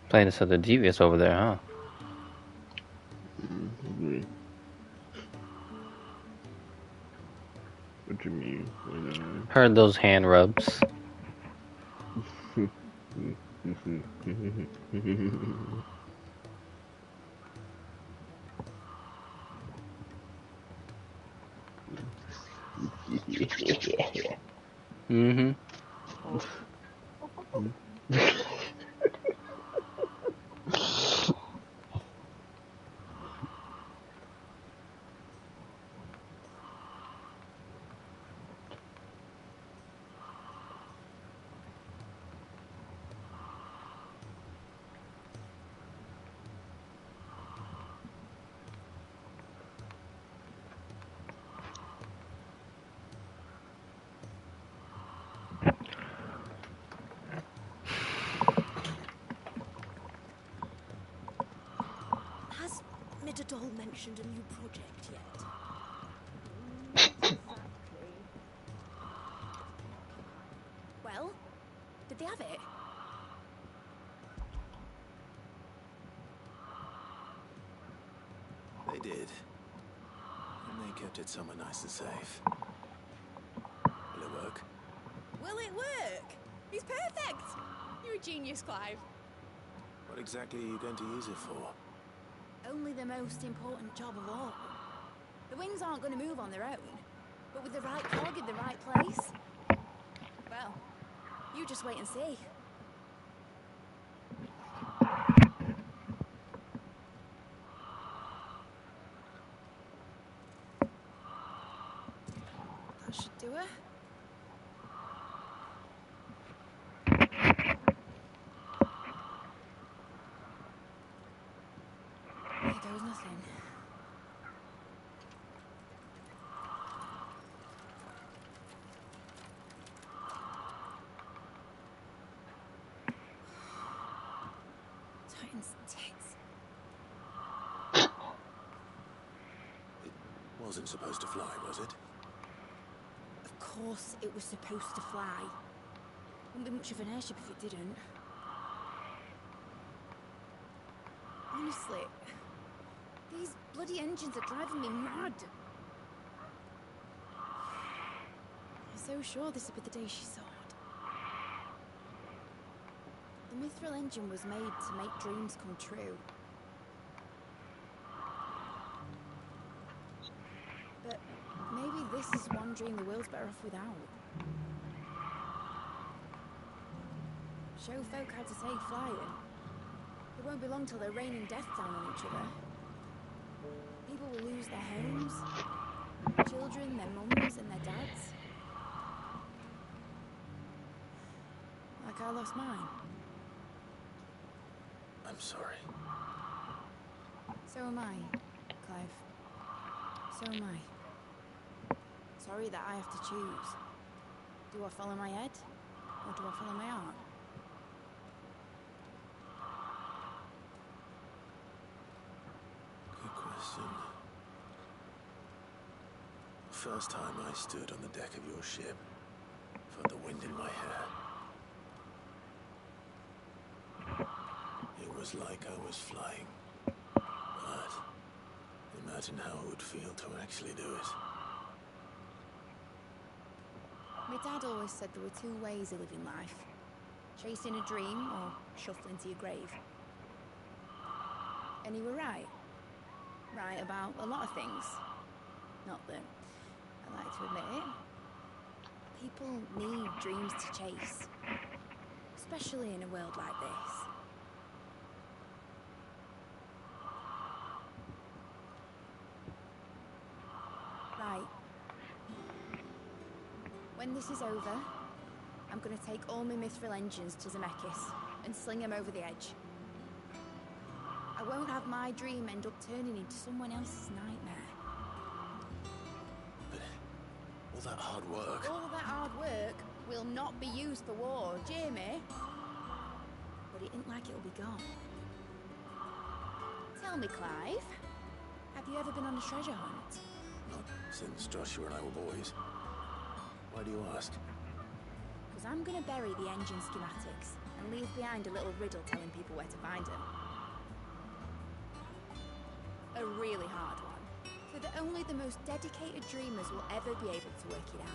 Playing this other devious over there, huh? Mm-hmm. What you mean? Heard those hand rubs. Mm-hmm. Has Midadol mentioned a new project yet? Exactly. Well, did they have it? They did. And they kept it somewhere nice and safe. Will it work? Will it work? He's perfect! You're a genius, Clive. What exactly are you going to use it for? Only the most important job of all. The wings aren't going to move on their own, but with the right cog in the right place. Well, you just wait and see. That should do it. Here goes nothing. Titan's tits. It wasn't supposed to fly, was it? Of course it was supposed to fly. Wouldn't be much of an airship if it didn't. Honestly, these bloody engines are driving me mad. I'm so sure this would be the day she saw it. The Mithril engine was made to make dreams come true. But maybe this is one dream the world's better off without. Show folk how to take flying. It won't be long till they're raining death down on each other. People will lose their homes, children, their mums and their dads. Like I lost mine. I'm sorry. So am I, Clive. So am I. Sorry that I have to choose. Do I follow my head, or do I follow my heart? Good question. First time I stood on the deck of your ship, felt the wind in my hair. It was like I was flying. But imagine how it would feel to actually do it. My dad always said there were two ways of living life. Chasing a dream or shuffling to your grave. And he were right. Right about a lot of things. Not that I like to admit it. People need dreams to chase. Especially in a world like this. Right. When this is over, I'm gonna take all my Mithril engines to Zemeckis and sling them over the edge. I won't have my dream end up turning into someone else's nightmare. But all that hard work... All that hard work will not be used for war, Jamie. But it ain't like it'll be gone. Tell me, Clive, have you ever been on a treasure hunt? Not since Joshua and I were boys. Why do you ask? Because I'm going to bury the engine schematics and leave behind a little riddle telling people where to find them. A really hard one, so that only the most dedicated dreamers will ever be able to work it out.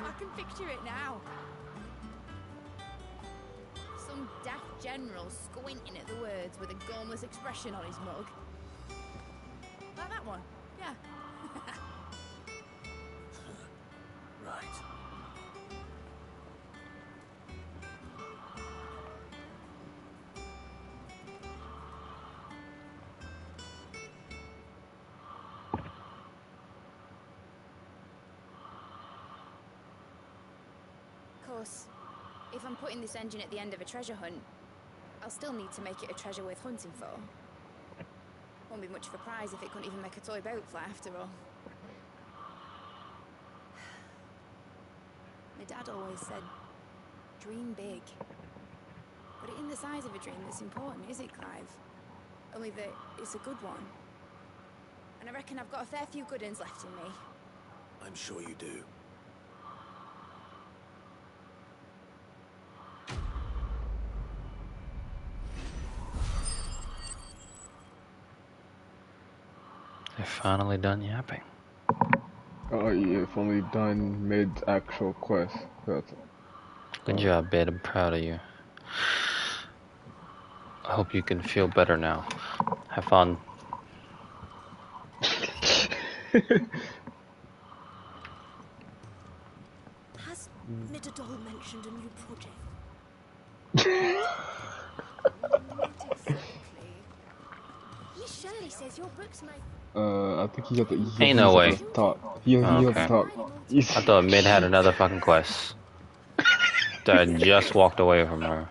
I can picture it now. Some daft general squinting at the words with a gormless expression on his mug. Like that one, yeah. Right. Of course, if I'm putting this engine at the end of a treasure hunt, I'll still need to make it a treasure worth hunting for. Won't be much of a prize if it couldn't even make a toy boat fly after all. My dad always said, dream big. But it isn't the size of a dream that's important, is it, Clive? Only that it's a good one. And I reckon I've got a fair few good uns left in me. I'm sure you do. They're finally done yapping. Oh yeah, if only done mid actual quest. That's Good job, Bed. I'm proud of you. I hope you can feel better now. Have fun. Has Nidalee mentioned a new project? Not exactly. Miss Shirley says your books might... I think he had to. Ain't no way. Talk. He has to Okay. talk. I thought Mid had another fucking quest. That I just walked away from her.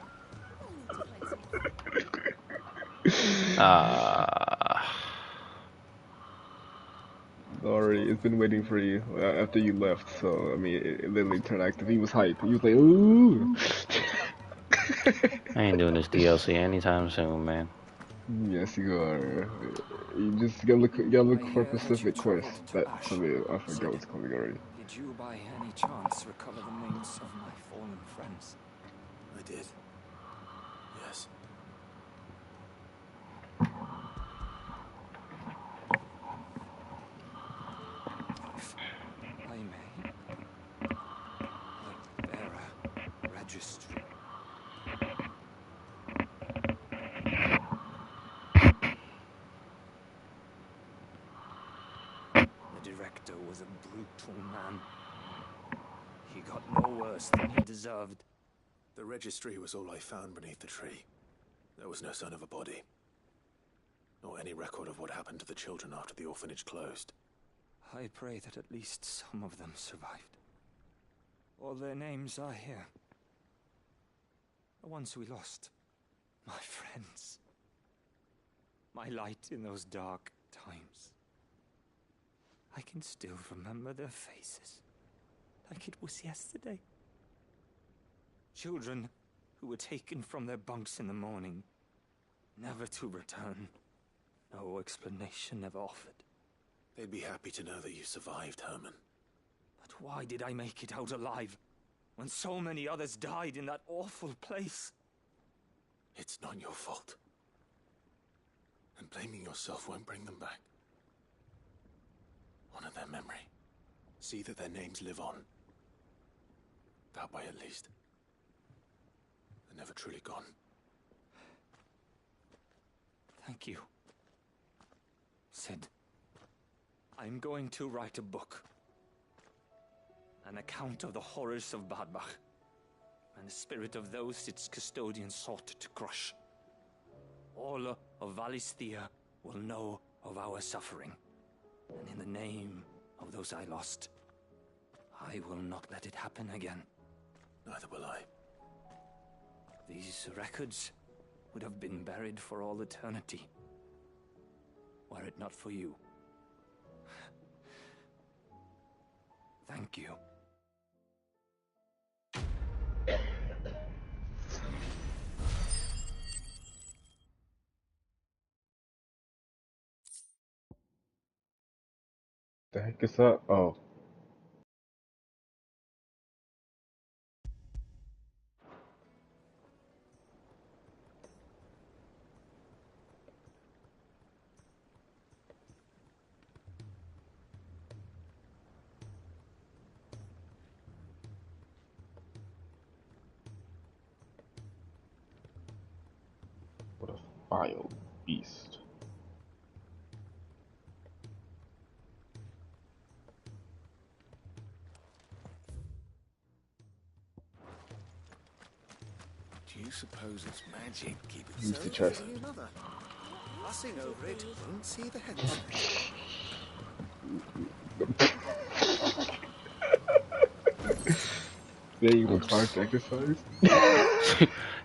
Sorry, it's been waiting for you after you left. So I mean, it literally turned active. He was hyped. He was like, "Ooh." I ain't doing this DLC anytime soon, man. Yes, you are. You just gotta look for a specific quest. That somebody I forget what's called already. Did you by any chance recover the names of my fallen friends? I did. Yes. If I may, the bearer registry. The director was a brutal man. He got no worse than he deserved. The registry was all I found beneath the tree. There was no sign of a body. Nor any record of what happened to the children after the orphanage closed. I pray that at least some of them survived. All their names are here. The ones we lost. My friends. My light in those dark times. I can still remember their faces. Like it was yesterday. Children who were taken from their bunks in the morning. Never to return. No explanation ever offered. They'd be happy to know that you survived, Herman. But why did I make it out alive? When so many others died in that awful place? It's not your fault. And blaming yourself won't bring them back. Honor their memory. See that their names live on. That way, at least. They're never truly gone. Thank you. Sid, I'm going to write a book. An account of the horrors of Bad Bach, and the spirit of those its custodians sought to crush. All of Valisthea will know of our suffering, and in the name of those I lost, I will not let it happen again. Neither will I. These records would have been buried for all eternity, were it not for you. Thank you. The heck is that? Oh. What a vile beast. Do you suppose it's magic keeping Use so the chest. busy, Mother? Fussing over it won't see the heads. They require Oops. exercise?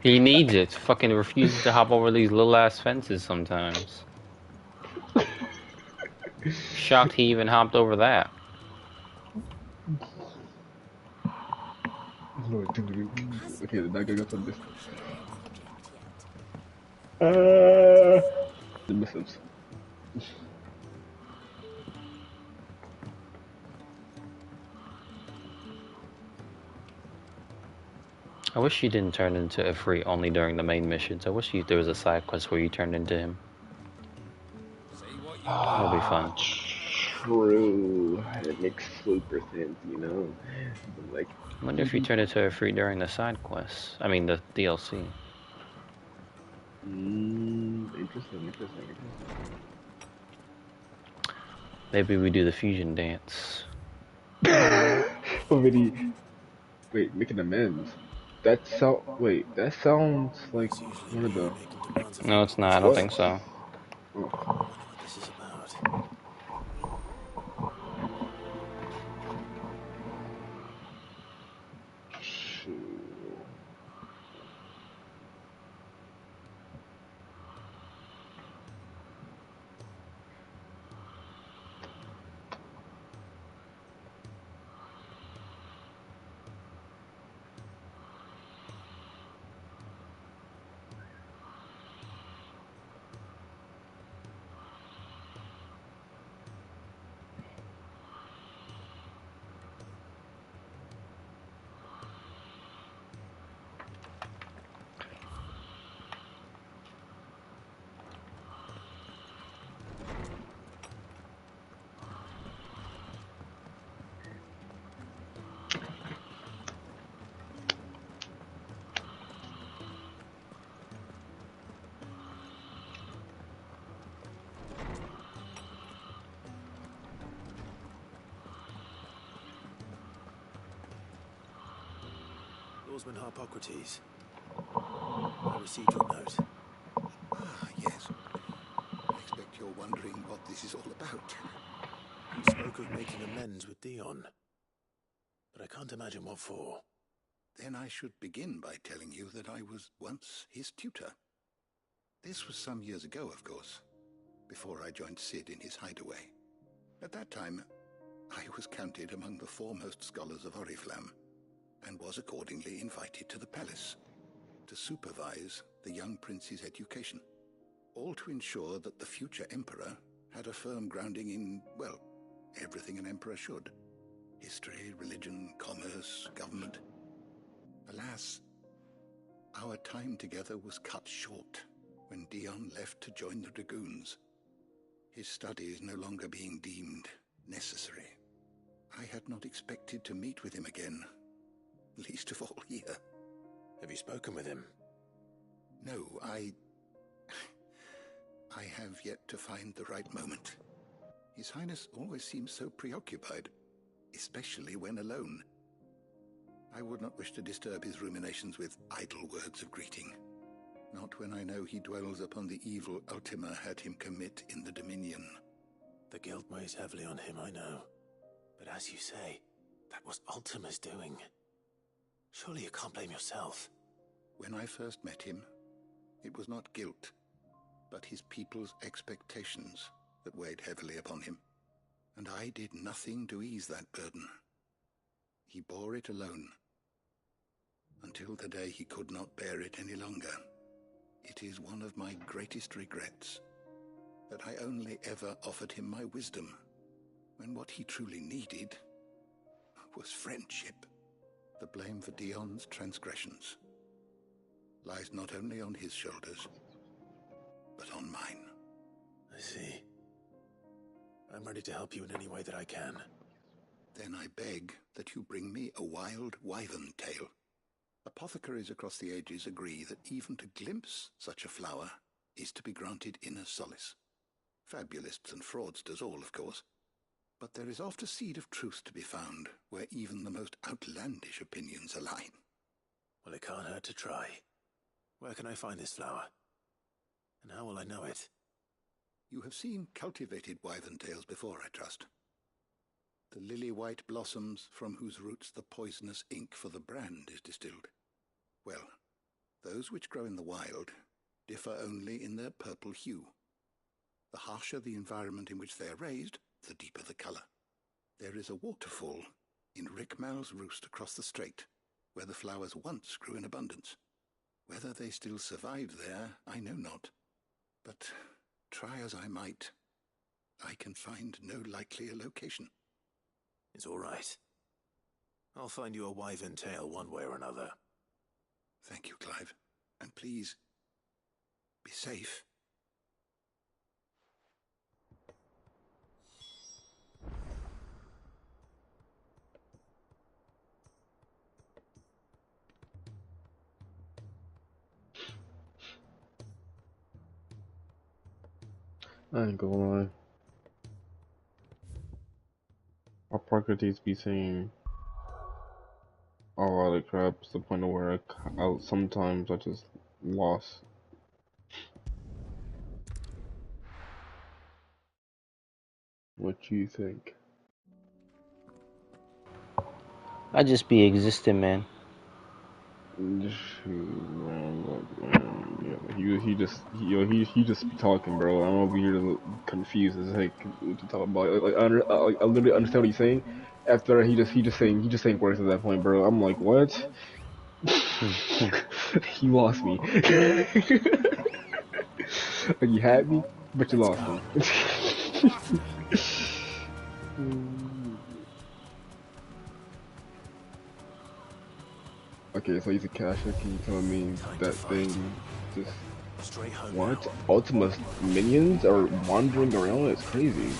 He needs it. Fucking refuses to hop over these little ass fences sometimes. Shocked he even hopped over that. Lord, dude. Okay, they're not gonna go from this. Commissioned any project yet? The missives. I wish you didn't turn into Ifrit only during the main missions. I wish there was a side quest where you turned into him. That'll be fun. True. It makes super sense, you know? But like, I wonder if you turned into Ifrit during the side quests. I mean, the DLC. interesting. Maybe we do the fusion dance. Already, wait, making amends. That sounds like It's usually one of me the, making demands of No, them. it's not. I don't what? think so. Oh, Wonder what this is about. shoot. Lawsman Harpocrates. I received your note. Ah, yes. I expect you're wondering what this is all about. You spoke of making amends with Dion. But I can't imagine what for. Then I should begin by telling you that I was once his tutor. This was some years ago, of course, before I joined Cid in his hideaway. At that time, I was counted among the foremost scholars of Oriflamme, and was accordingly invited to the palace to supervise the young prince's education, all to ensure that the future emperor had a firm grounding in, well, everything an emperor should. History, religion, commerce, government. Alas, our time together was cut short when Dion left to join the Dragoons, his studies no longer being deemed necessary. I had not expected to meet with him again, least of all here. Have you spoken with him? No, I have yet to find the right moment. His Highness always seems so preoccupied, especially when alone. I would not wish to disturb his ruminations with idle words of greeting, not when I know he dwells upon the evil Ultima had him commit in the Dominion. The guilt weighs heavily on him, I know. But as you say, that was Ultima's doing. Surely you can't blame yourself. When I first met him, it was not guilt, but his people's expectations that weighed heavily upon him, and I did nothing to ease that burden. He bore it alone, until the day he could not bear it any longer. It is one of my greatest regrets that I only ever offered him my wisdom, when what he truly needed was friendship. The blame for Dion's transgressions lies not only on his shoulders, but on mine. I see. I'm ready to help you in any way that I can. Then I beg that you bring me a wild wyvern tail. Apothecaries across the ages agree that even to glimpse such a flower is to be granted inner solace. Fabulists and fraudsters all, of course. But there is oft a seed of truth to be found where even the most outlandish opinions align. Well, it can't hurt to try. Where can I find this flower? And how will I know it? You have seen cultivated wyvern tails before, I trust. The lily-white blossoms from whose roots the poisonous ink for the brand is distilled. Well, those which grow in the wild differ only in their purple hue. The harsher the environment in which they are raised, the deeper the color. There is a waterfall in Rickmal's Roost across the strait, where the flowers once grew in abundance. Whether they still survive there, I know not. But try as I might, I can find no likelier location. It's all right. I'll find you a wyvern tail one way or another. Thank you, Clive. And please, be safe. I ain't gonna lie. Our Procrates be saying a lot of crap to the point of where sometimes I just lost. What you think? I just be existing, man. Shoot, man, look, man, yeah, he just be talking, bro. I'm over here confused as heck what you talking about. Like, I literally understand what he's saying. After he just saying words at that point, bro. I'm like, what? You lost me. Like, you had me, but you lost me. Okay, so he's a cacher. Can you tell me that thing just what? Ultima's minions are wandering around? It's crazy.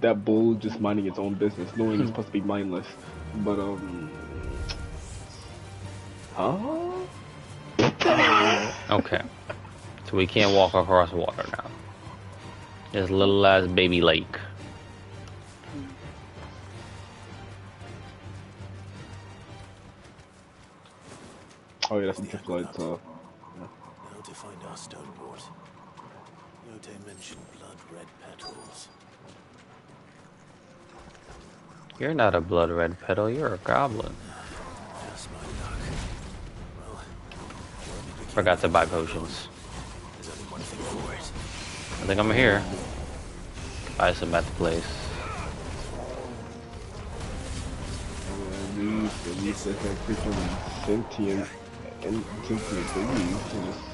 That bull just minding its own business, knowing it's supposed to be mindless. But Okay. So we can't walk across water now. This little ass baby lake. Oh yeah, that's some trick lights. Now to find our stone port. Yote mentioned blood red petals. You're not a blood red petal, you're a goblin. Just my luck. Well, Forgot to buy potions. there's only one thing for it. I think I'm here. Buy some at the place. At least if I freaking sentient babies can just.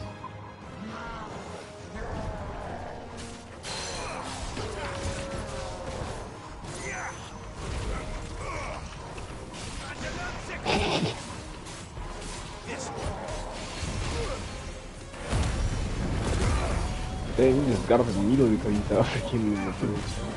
Dang, he just got up immediately because he thought I came in the fridge.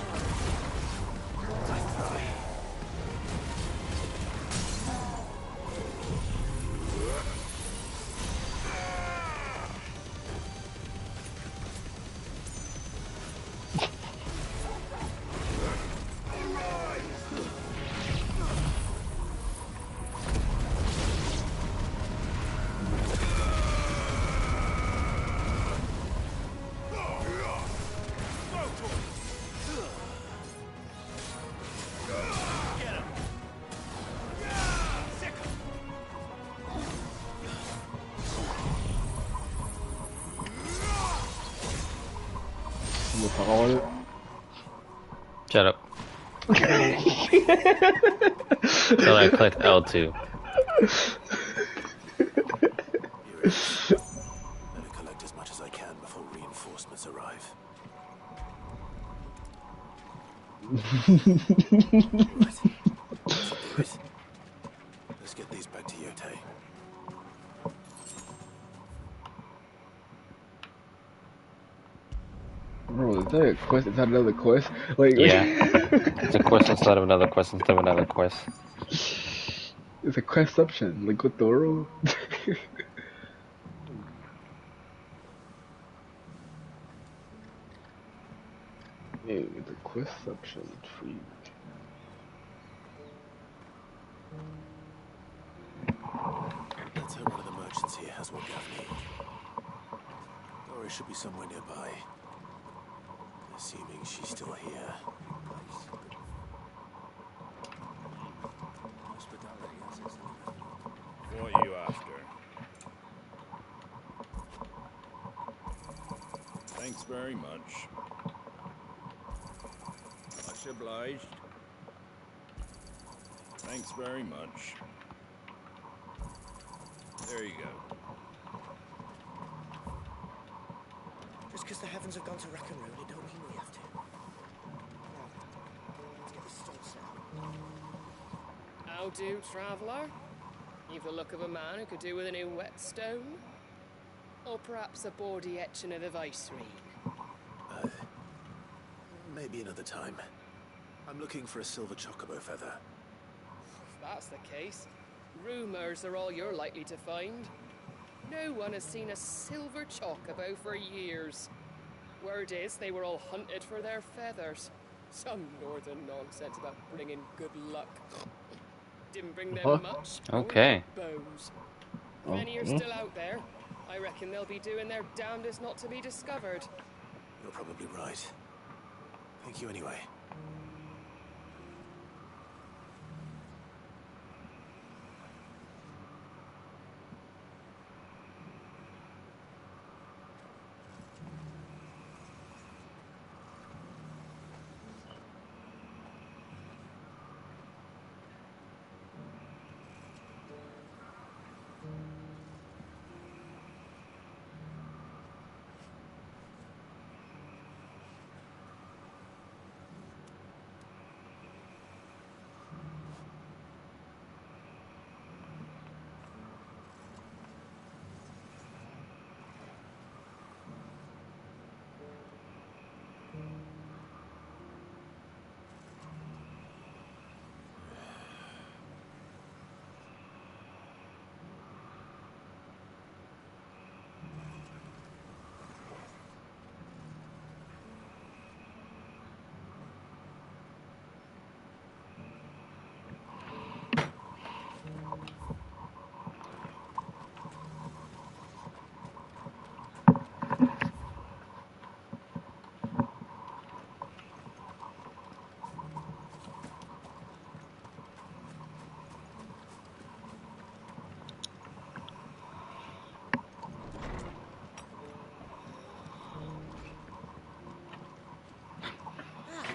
all it. Shut up. So I clicked L2. Here it is. Better collect as much as I can before reinforcements arrive. Right. That should do it. Let's get these back to Yotei. Bro, is that a quest? Is that another quest? Like, Yeah. It's a quest instead of another quest instead of another quest. It's a questception. Like Gotoro. Hey, it's a questception. Free. Let's hope one of the merchants here has what Gav needed. Dory should be somewhere nearby. Assuming she's still here. What are you after? Thanks very much. Much obliged. Thanks very much. There you go. Just because the heavens have gone to wreck and ruin, it don't mean we have to. Now, let's get this stone set. How do, traveller? You've the look of a man who could do with a new whetstone? Or perhaps a bawdy etching of the Viceroy? Maybe another time. I'm looking for a silver chocobo feather. If that's the case, rumours are all you're likely to find. No one has seen a silver chocobo for years. Word is they were all hunted for their feathers. Some northern nonsense about bringing good luck. Didn't bring them much. Okay. Bows. If any are still out there, I reckon they'll be doing their damnedest not to be discovered. You're probably right. Thank you anyway.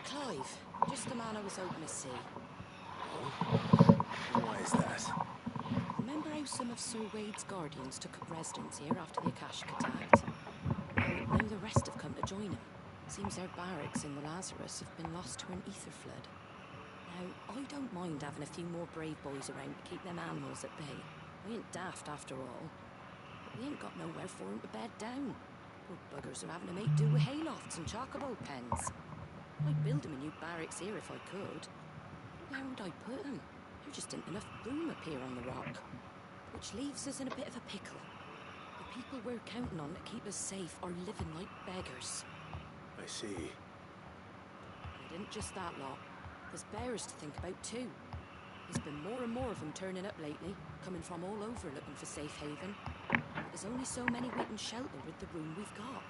Clive, just the man I was hoping to see. Why is that? Remember how some of Sir Wade's guardians took up residence here after the Akashic attacked? Well, now the rest have come to join him. Seems their barracks in the Lazarus have been lost to an ether flood. Now, I don't mind having a few more brave boys around to keep them animals at bay. I ain't daft after all. But we ain't got nowhere for 'em to bed down. Poor buggers are having to make do with haylofts and chocobo pens. I'd build him a new barracks here if I could. Where would I put him? There just isn't enough room up here on the rock. Which leaves us in a bit of a pickle. The people we're counting on to keep us safe are living like beggars. I see. And it isn't just that lot. There's bears to think about too. There's been more and more of them turning up lately, coming from all over looking for safe haven. But there's only so many we can shelter with the room we've got.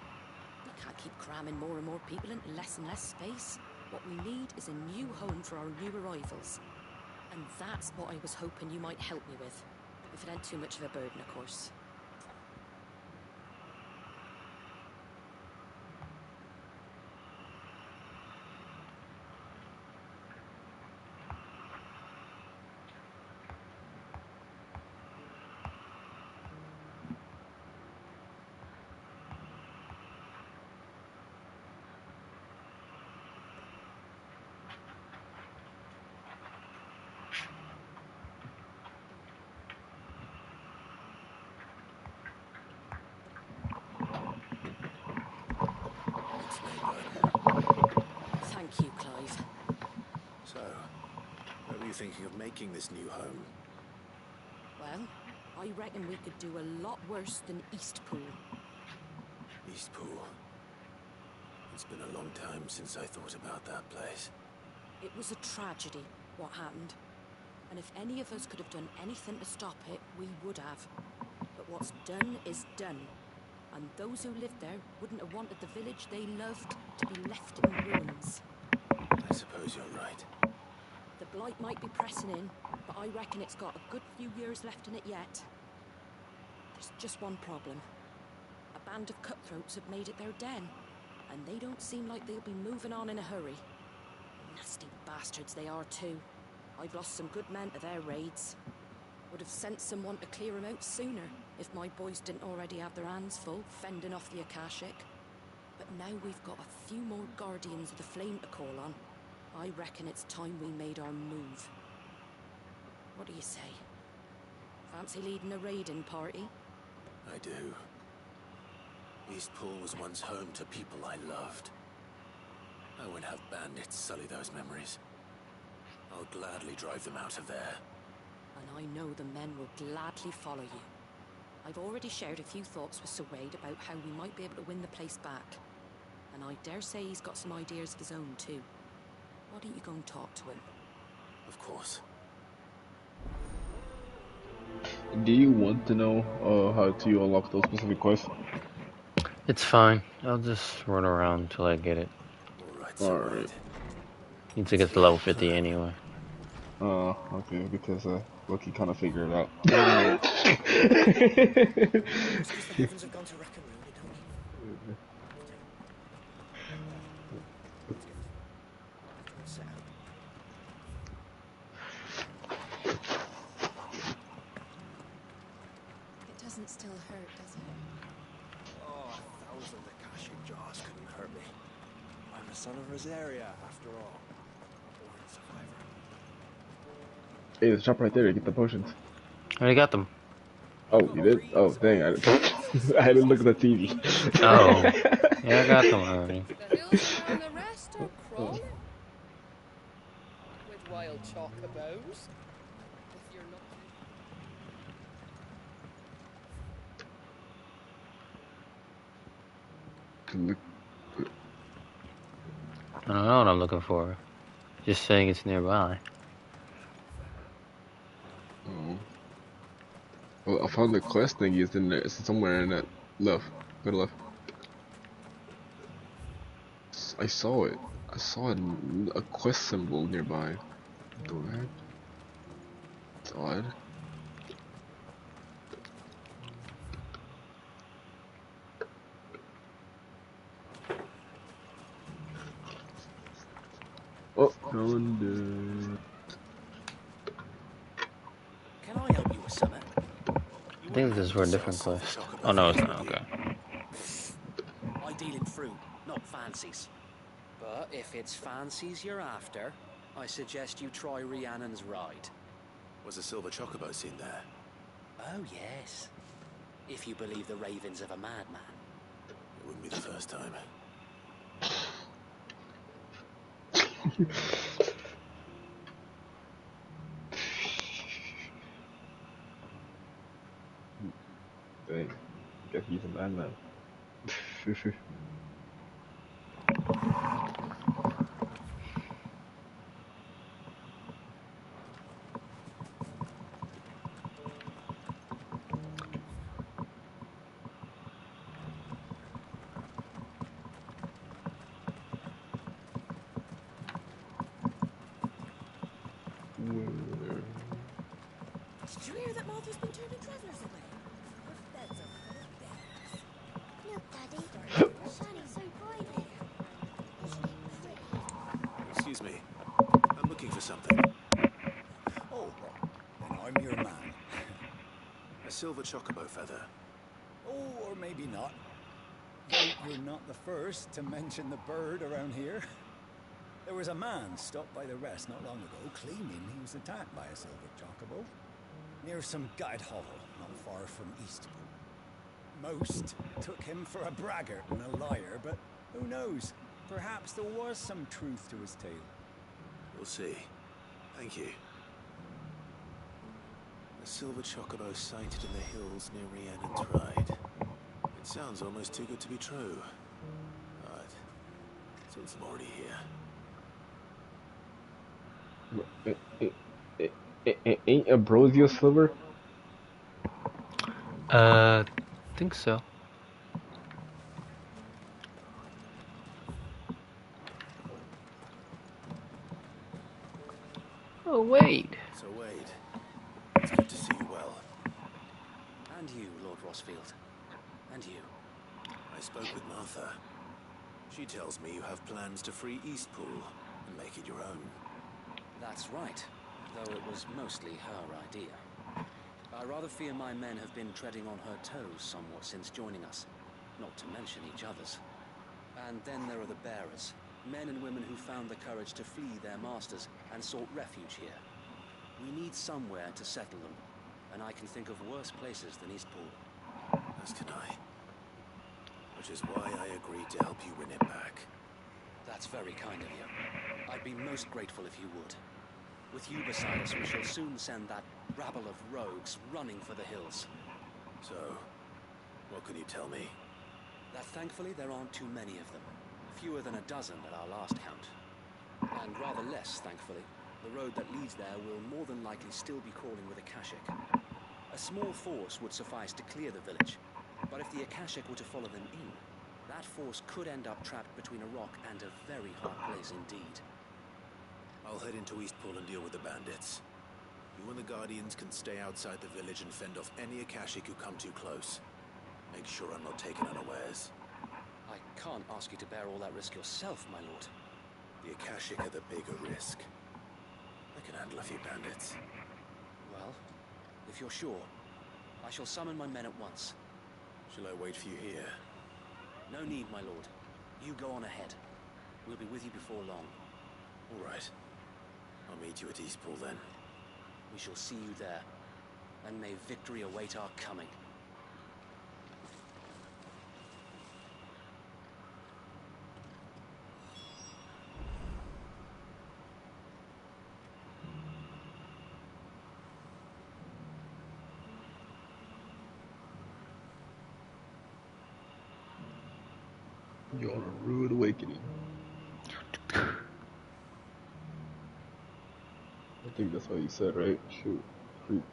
We can't keep cramming more and more people into less and less space. What we need is a new home for our new arrivals. And that's what I was hoping you might help me with. If it ain't too much of a burden, of course. Thank you, Clive. So, where were you thinking of making this new home? Well, I reckon we could do a lot worse than Eastpool. Eastpool. It's been a long time since I thought about that place. It was a tragedy, what happened. And if any of us could have done anything to stop it, we would have. But what's done is done. And those who lived there wouldn't have wanted the village they loved to be left in ruins. I suppose you're right. The blight might be pressing in, but I reckon it's got a good few years left in it yet. There's just one problem. A band of cutthroats have made it their den, and they don't seem like they'll be moving on in a hurry. Nasty bastards they are too. I've lost some good men to their raids. Would have sent someone to clear them out sooner if my boys didn't already have their hands full fending off the Akashic. But now we've got a few more Guardians of the Flame to call on. I reckon it's time we made our move. What do you say? Fancy leading a raiding party? I do. Eastpool was once home to people I loved. I won't have bandits sully those memories. I'll gladly drive them out of there. And I know the men will gladly follow you. I've already shared a few thoughts with Sir Wade about how we might be able to win the place back. And I dare say he's got some ideas of his own too. Why don't you go and talk to him? Of course. Do you want to know how to unlock those specific quests? It's fine. I'll just run around till I get it. Alright. Need to get to level 50 anyway. Okay, because Loki kind of figured it out. Just because the heavens have gone to wreck and ruin, it don't mean... Set out. It doesn't still hurt, does it? Oh, 1,000 Akashic jars couldn't hurt me. I'm a son of Rosaria, after all. A born survivor. Hey, there's a shop right there to get the potions. I already got them. Oh, you did? Oh, dang, I didn't look at the TV. Oh. Yeah, I got them already. The hills around the rest are crawling. With wild chocobos. If you're not... I don't know what I'm looking for. Just saying it's nearby. Oh. Well, I found the quest thingy. It's in there. It's somewhere in that left. Go to left. I saw it. I saw a quest symbol nearby. What? It's odd. Oh, calendar. Can I help you with something? I think this is for a different quest. Oh no, it's not. Okay. I deal in fruit, not fancies. But if it's fancies you're after, I suggest you try Rhiannon's ride. Was a silver chocobo seen there? Oh, yes. If you believe the ravings of a madman. It wouldn't be the first time. Dang. Guess he's a madman. Did you hear that Martha's been turning travelers away? Her beds are full of bears. Look, Daddy. The sun is so bright there. Isn't it pretty? Excuse me. I'm looking for something. Oh, then I'm your man. A silver chocobo feather. Oh, or maybe not. Though you're not the first to mention the bird around here. There was a man stopped by the rest not long ago, claiming he was attacked by a silver chocobo near some guyed hovel not far from Eastpool. Most took him for a braggart and a liar, but who knows? Perhaps there was some truth to his tale. We'll see. Thank you. A silver chocobo sighted in the hills near Rhiannon's Ride. It sounds almost too good to be true. But since I'm already here. Ain't Ambrosio silver? I think so. Oh, Wade. So, Wade, it's good to see you well. And you, Lord Rosfield. And you. I spoke with Martha. She tells me you have plans to free Eastpool and make it your own. That's right, though it was mostly her idea. I rather fear my men have been treading on her toes somewhat since joining us, not to mention each other's. And then there are the bearers, men and women who found the courage to flee their masters and sought refuge here. We need somewhere to settle them, and I can think of worse places than Eastpool. As can I. Which is why I agreed to help you win it back. That's very kind of you. I'd be most grateful if you would. With you beside us, we shall soon send that rabble of rogues running for the hills. So, what can you tell me? That thankfully there aren't too many of them. Fewer than a dozen at our last count. And rather less, thankfully. The road that leads there will more than likely still be crawling with Akashic. A small force would suffice to clear the village. But if the Akashic were to follow them in, that force could end up trapped between a rock and a very hard place indeed. I'll head into Eastpool and deal with the bandits. You and the Guardians can stay outside the village and fend off any Akashic who come too close. Make sure I'm not taken unawares. I can't ask you to bear all that risk yourself, my lord. The Akashic are the bigger risk. I can handle a few bandits. Well, if you're sure, I shall summon my men at once. Shall I wait for you here? No need, my lord. You go on ahead. We'll be with you before long. All right. I'll meet you at Eastpool then. We shall see you there. And may victory await our coming. You're on a rude awakening. I think that's what you said, right? Shoot. Creep.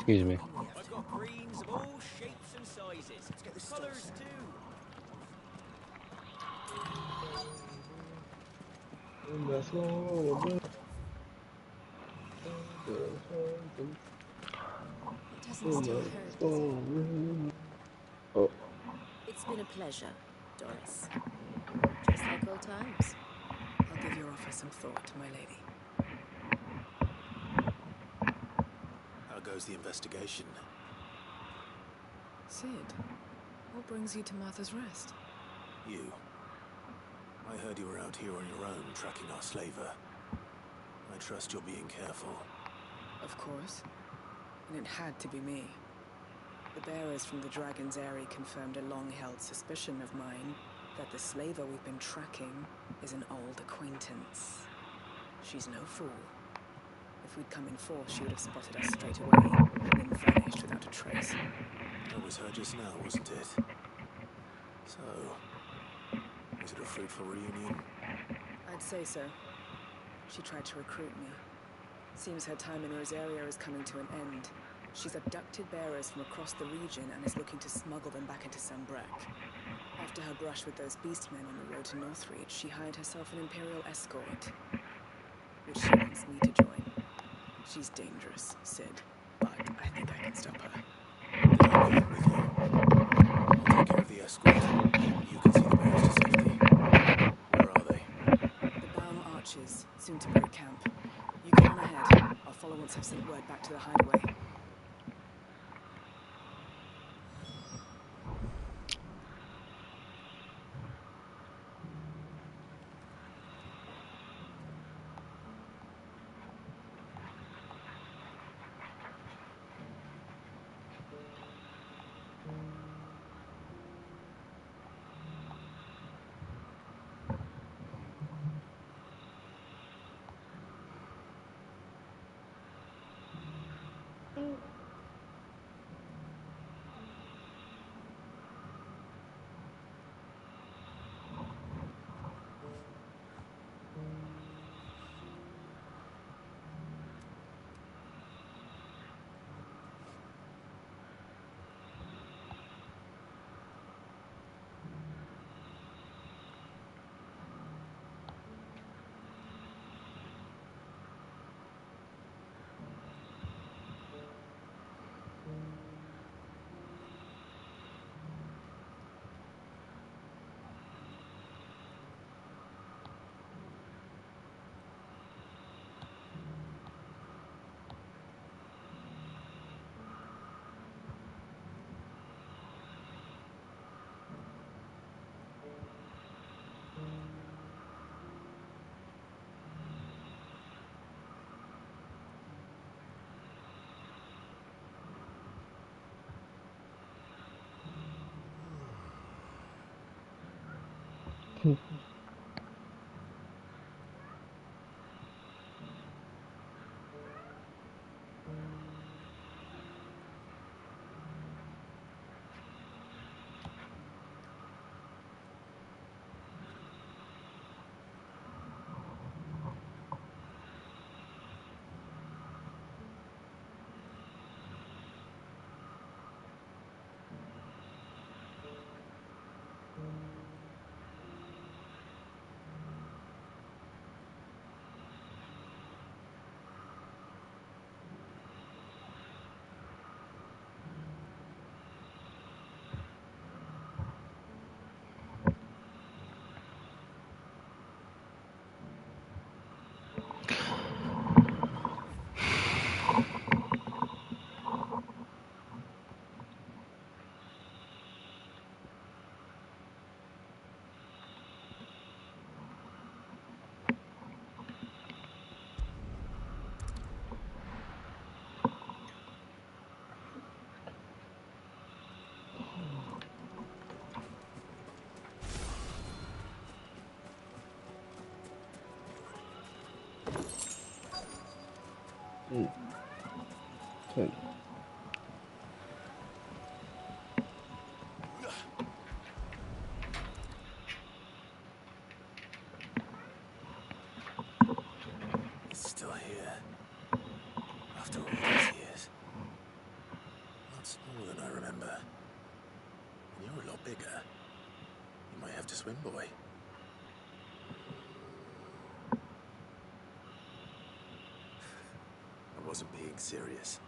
Excuse me. I've got greens of all shapes and sizes. Let's get this colours too. That's all. It doesn't still hurt, does it? Oh. It's been a pleasure, Doris. Just like old times. I'll give your offer some thought, my lady. How goes the investigation? Sid, what brings you to Martha's Rest? You. I heard you were out here on your own, tracking our slaver. I trust you're being careful. Of course. And it had to be me. The bearers from the Dragon's Eyrie confirmed a long-held suspicion of mine that the slaver we've been tracking is an old acquaintance. She's no fool. If we'd come in force, she would have spotted us straight away, and then vanished without a trace. That was her just now, wasn't it? So, was it a fruitful reunion? I'd say so. She tried to recruit me. Seems her time in Rosaria is coming to an end. She's abducted bearers from across the region and is looking to smuggle them back into Sanbreque. After her brush with those beastmen on the road to Northreach, she hired herself an Imperial escort, which she wants me to join. She's dangerous, Sid, but I think I can stop her. Then I'll leave it with you. I'll take care of the escort. You can see the bearers to safety. Where are they? The Baum Archers, soon to break camp. You go on ahead. I'll follow once I've sent word back to the hideaway. Good. It's still here. After all these years. Not swimmer. And you're a lot bigger. You might have to swim, boy. I wasn't being serious.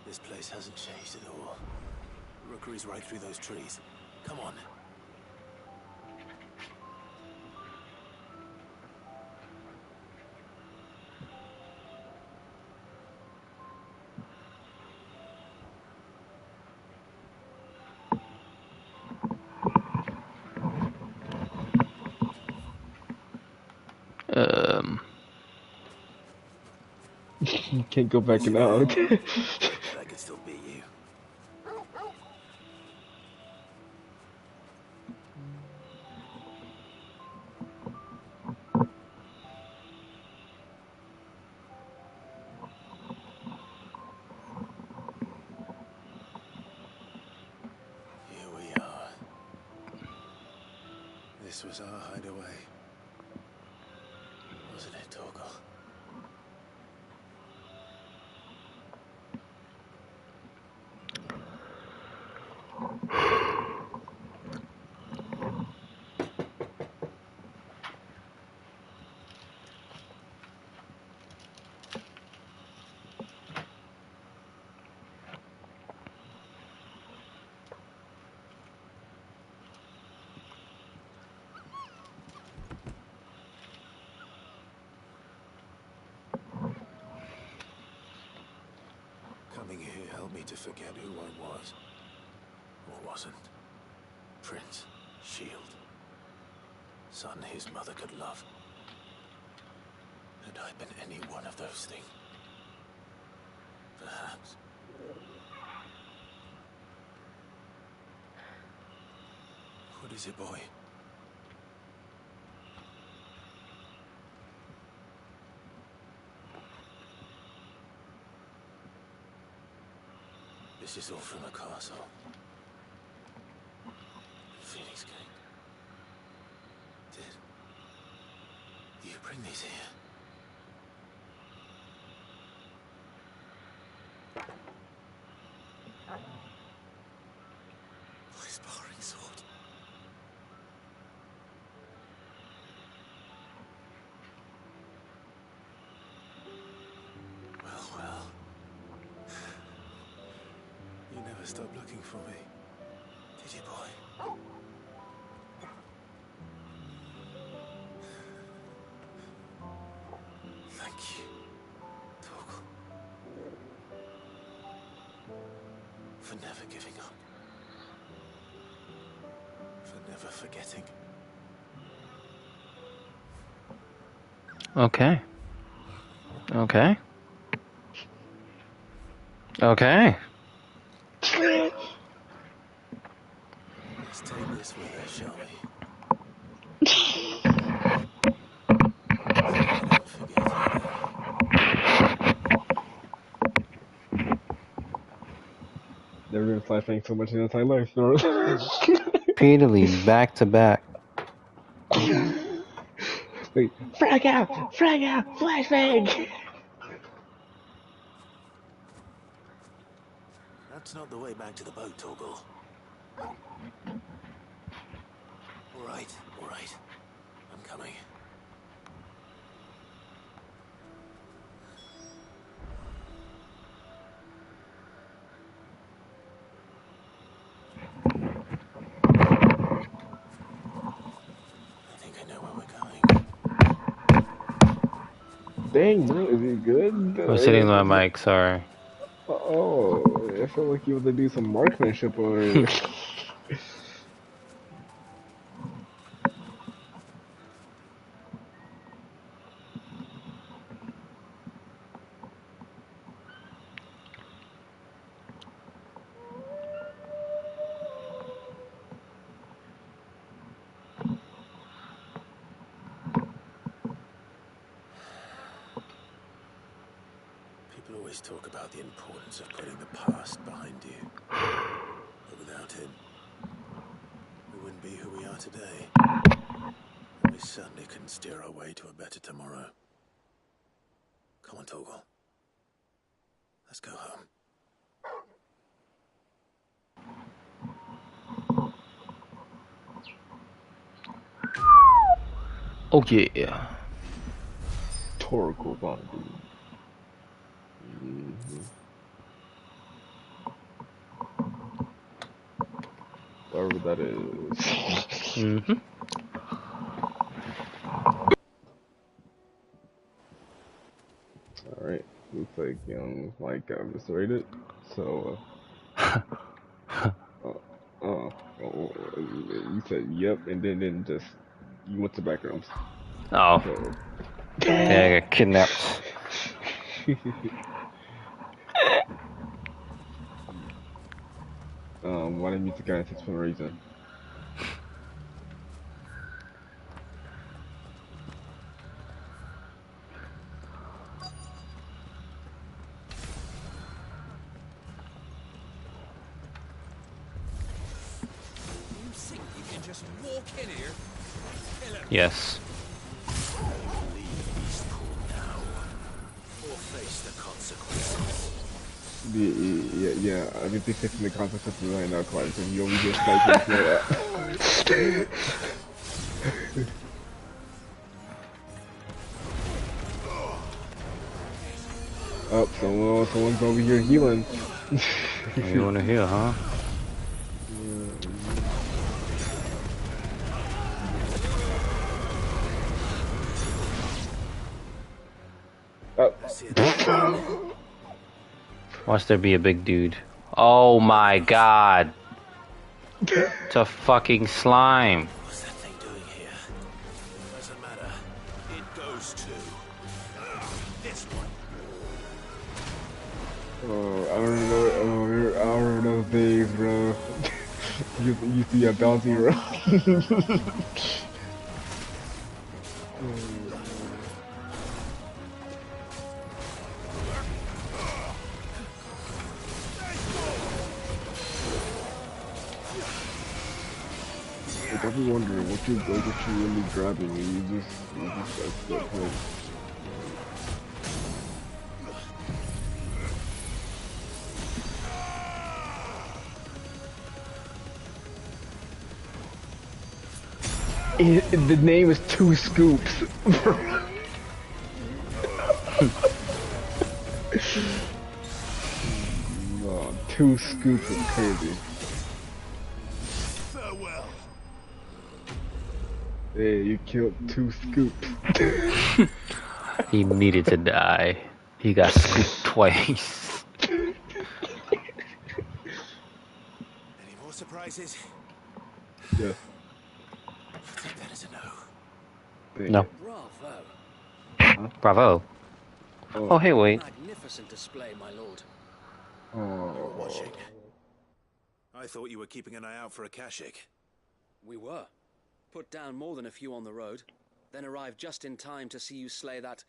This place hasn't changed at all. Rookery's right through those trees. Come on. You can't go back and out. I could still beat you. Here we are. This was our hideaway. Wasn't it, Torgal? Coming here helped me to forget who I was. Or wasn't. Prince, shield. Son his mother could love. Had I been any one of those things? Perhaps. What is it, boy? This is all from a castle. Phoenix Gate. Did you bring these here? My sparring sword. Well. You never stopped looking for me, did you, boy? Thank you, Torgal. For never giving up. For never forgetting. Okay. Okay. Okay. Let's take this with us, shall we? Never been flashbang so much in my entire life, bro. Repeatedly, back to back. Wait, frag out, flashbang! That's not the way back to the boat, Torgal. All right. I'm coming. I think I know where we're going. Dang, bro, is it good? I was hitting my mic, sorry. Oh, I felt like you were to do some marksmanship or... could always talk about the importance of putting the past behind you. But without him, we wouldn't be who we are today. And we certainly couldn't steer our way to a better tomorrow. Come on, Torgal. Let's go home. Oh yeah. Torgal Bondi. Whatever that is. Alright, looks like Mike got restorated. So you said yep, and then just you went to backrooms. Oh. So. Yeah, I got kidnapped. Why didn't you take out for some reason? You think you can just walk in here? Yes. Yeah, I think they're fixing the consequences right now, Clark, because you only get sniped like that. Oh, someone's over here healing. You wanna heal, huh? Oh. Watch there be a big dude. Oh my god. It's a fucking slime. What's that thing doing here? Doesn't matter. It goes to this one. Oh, I don't know things, bro. you see a bounty, bro. Like, I've been wondering what you really grabbing, and you just that point. The name is Two Scoops. No, Two Scoops is crazy. Farewell. Hey, you killed Two Scoops. He needed to die. He got scooped twice. Any more surprises? Yes. I think that is a no. No. Bravo. Huh? Bravo. Oh, hey, wait. Magnificent display, my lord. Oh. Watching. I thought you were keeping an eye out for a Kashik. We were. Put down more than a few on the road, then arrived just in time to see you slay that...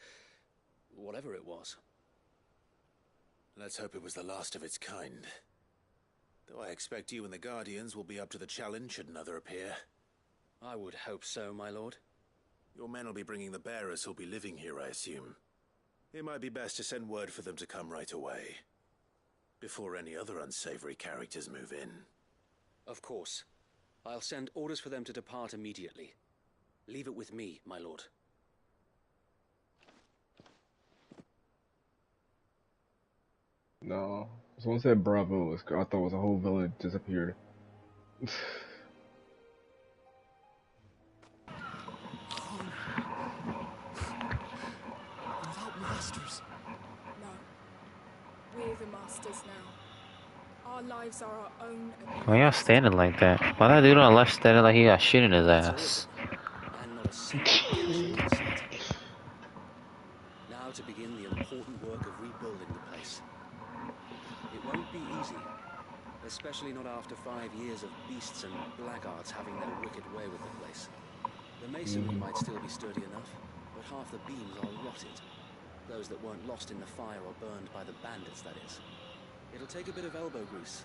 whatever it was. Let's hope it was the last of its kind. Though I expect you and the Guardians will be up to the challenge should another appear. I would hope so, my lord. Your men will be bringing the bearers who'll be living here, I assume. It might be best to send word for them to come right away, before any other unsavory characters move in. Of course. I'll send orders for them to depart immediately. Leave it with me, my lord. No. Someone said bravo. I thought it was a whole village disappeared. Without masters. No. We're the masters now. Our lives are our own. Why y'all standing like that? Why that dude on the left standing like he got shit in his ass? And not a single Kashik in sight. Now to begin the important work of rebuilding the place. It won't be easy, especially not after 5 years of beasts and blackguards having their wicked way with the place. The masonry might still be sturdy enough, but half the beams are rotted. Those that weren't lost in the fire or burned by the bandits, that is. It'll take a bit of elbow grease,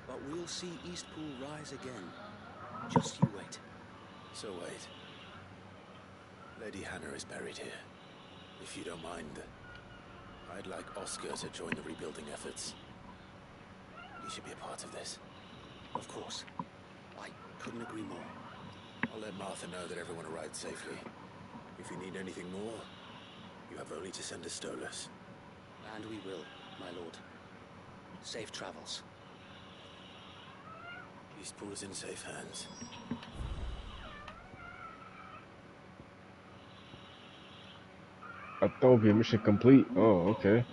but we'll see Eastpool rise again. Just you wait. So wait. Lady Hannah is buried here. If you don't mind, I'd like Oscar to join the rebuilding efforts. He should be a part of this. Of course. I couldn't agree more. I'll let Martha know that everyone arrived safely. If you need anything more, you have only to send a Stolas. And we will, my lord. Safe travels. Eastpool is in safe hands. I thought we mission complete. Oh, okay.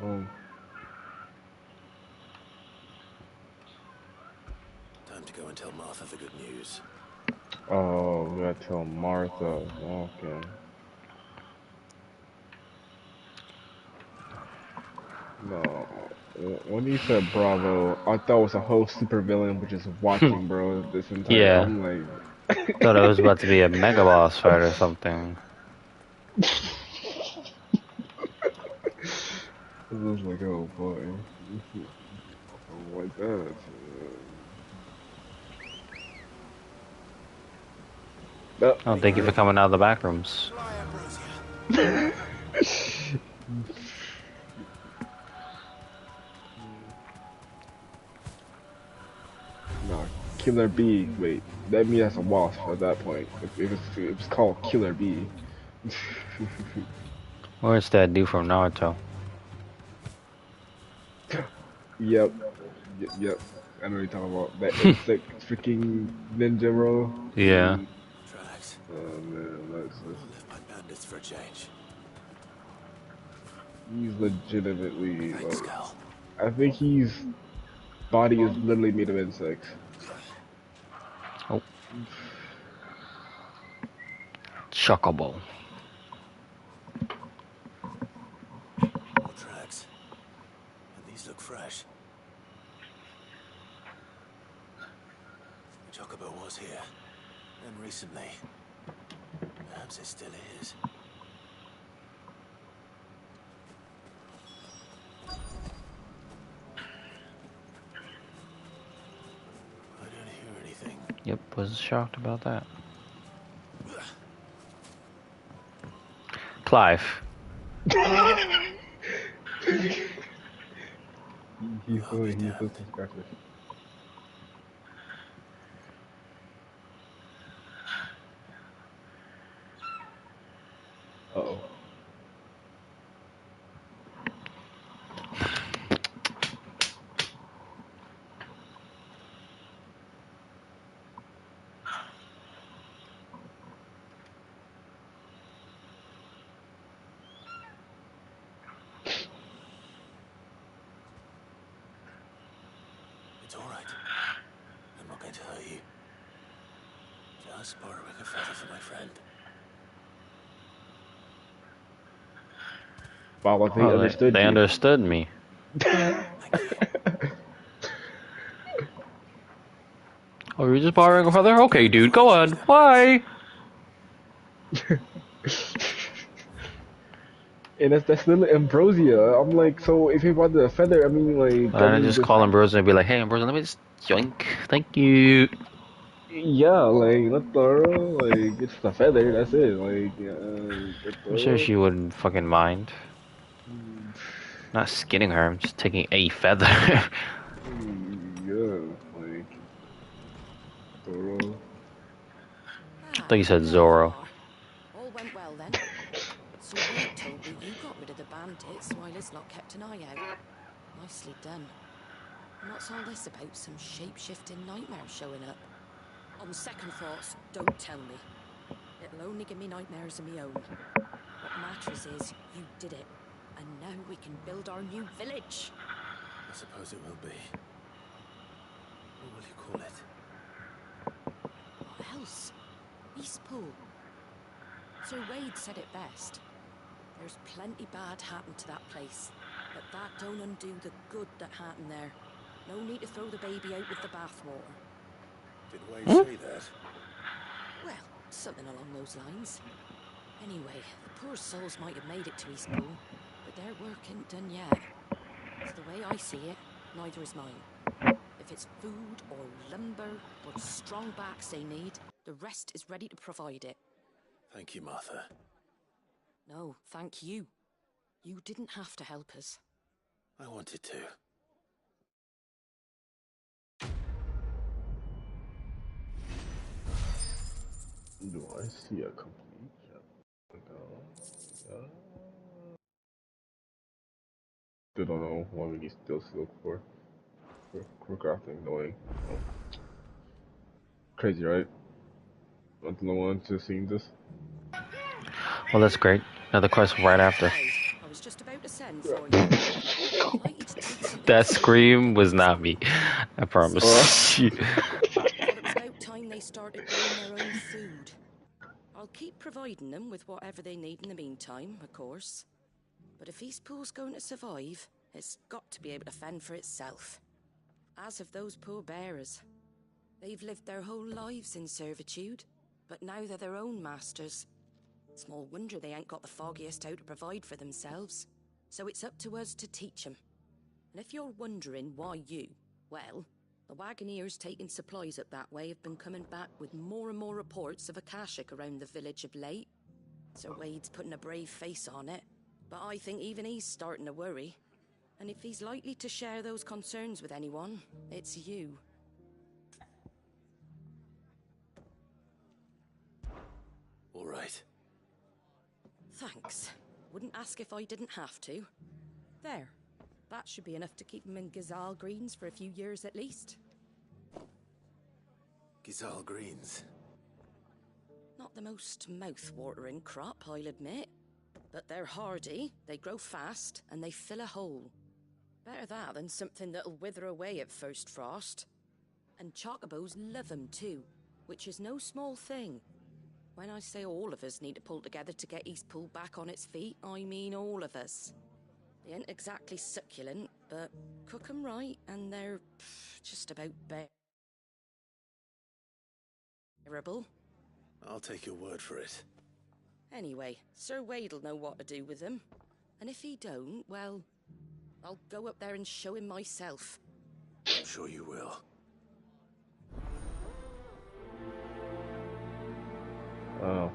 Time to go and tell Martha the good news. Oh, we gotta tell Martha. Okay. No. When you said Bravo, I thought it was a whole supervillain, which is watching, bro. This entire. Yeah. I'm like. Thought it was about to be a mega boss fight or something. It was like, oh boy. Like that. Oh, thank you for coming out of the back rooms. No, Killer Bee. Wait, that means that's a wasp at that point. If it's called Killer Bee. Where's that dude from Naruto? Yep. Yep. I know what you're talking about. That insect freaking ninja, bro. Yeah. Tracks. Oh man, that's Left by bandits for a change. he's legitimately Thanks, like, Cal. I think he's body is literally made of insects. Oh. Chocobo. More tracks. And these look fresh. Chocobo was here. And recently. Perhaps it still is. I don't hear anything. Yep, was shocked about that. Clive. He's so suspicious. Uh-oh. It's all right. I'm not going to hurt you. Just borrowing a feather for my friend. Wow, they understood They you. understood me. Oh, you're just borrowing a feather? Okay, dude, go on. Bye! And that's little Ambrosia. I'm like, so if he wanted a feather, I mean, like, I just call Ambrosia and be like, hey, Ambrosia, let me just yoink. Thank you. Yeah, like, let the like, it's the feather, that's it. Like, I'm sure she wouldn't fucking mind. Not skinning her, I'm just taking a feather. yeah, like, Toro. I thought you said Zoro. All went well then. So Wade told me you got rid of the bandits while Islot kept an eye out. Nicely done. And what's all this about some shape-shifting nightmare showing up? On second thoughts, don't tell me. It'll only give me nightmares of my own. What matters is you did it. And now we can build our new village. I suppose it will be. What will you call it? What else? Eastpool. Sir Wade said it best. There's plenty bad happened to that place, but that don't undo the good that happened there. No need to throw the baby out with the bathwater. Did Wade say that? Well, something along those lines. Anyway, the poor souls might have made it to Eastpool, but their work ain't done yet. It's the way I see it, neither is mine. If it's food or lumber or strong backs they need, the rest is ready to provide it. Thank you, Martha. No, thank you. You didn't have to help us. I wanted to. Do I see a complete chapter? Still don't know what we need still to look for. For crafting, knowing. Oh. Crazy, right? Not the one to seeing this. Well, that's great. Another quest right after. I was just about to send for you. That scream was not me. I promise. Thought it was about time they started growing their own food. I'll keep providing them with whatever they need in the meantime, of course. But if Eastpool's going to survive, it's got to be able to fend for itself. As have those poor bearers. They've lived their whole lives in servitude, but now they're their own masters. Small wonder they ain't got the foggiest how to provide for themselves. So it's up to us to teach them. And if you're wondering why you, well, the Wagoneers taking supplies up that way have been coming back with more and more reports of Akashic around the village of late. Sir Wade's putting a brave face on it, but I think even he's starting to worry. And if he's likely to share those concerns with anyone, it's you. All right. Thanks. Wouldn't ask if I didn't have to. There. That should be enough to keep him in Gazal Greens for a few years at least. Gazal Greens. Not the most mouth-watering crop, I'll admit. But they're hardy, they grow fast, and they fill a hole. Better that than something that'll wither away at first frost. And chocobos love 'em too, which is no small thing. When I say all of us need to pull together to get Eastpool back on its feet, I mean all of us. They ain't exactly succulent, but cook 'em right and they're just about bearable. I'll take your word for it. Anyway, Sir Wade'll know what to do with them. And if he don't, well, I'll go up there and show him myself. I'm sure you will. Oh.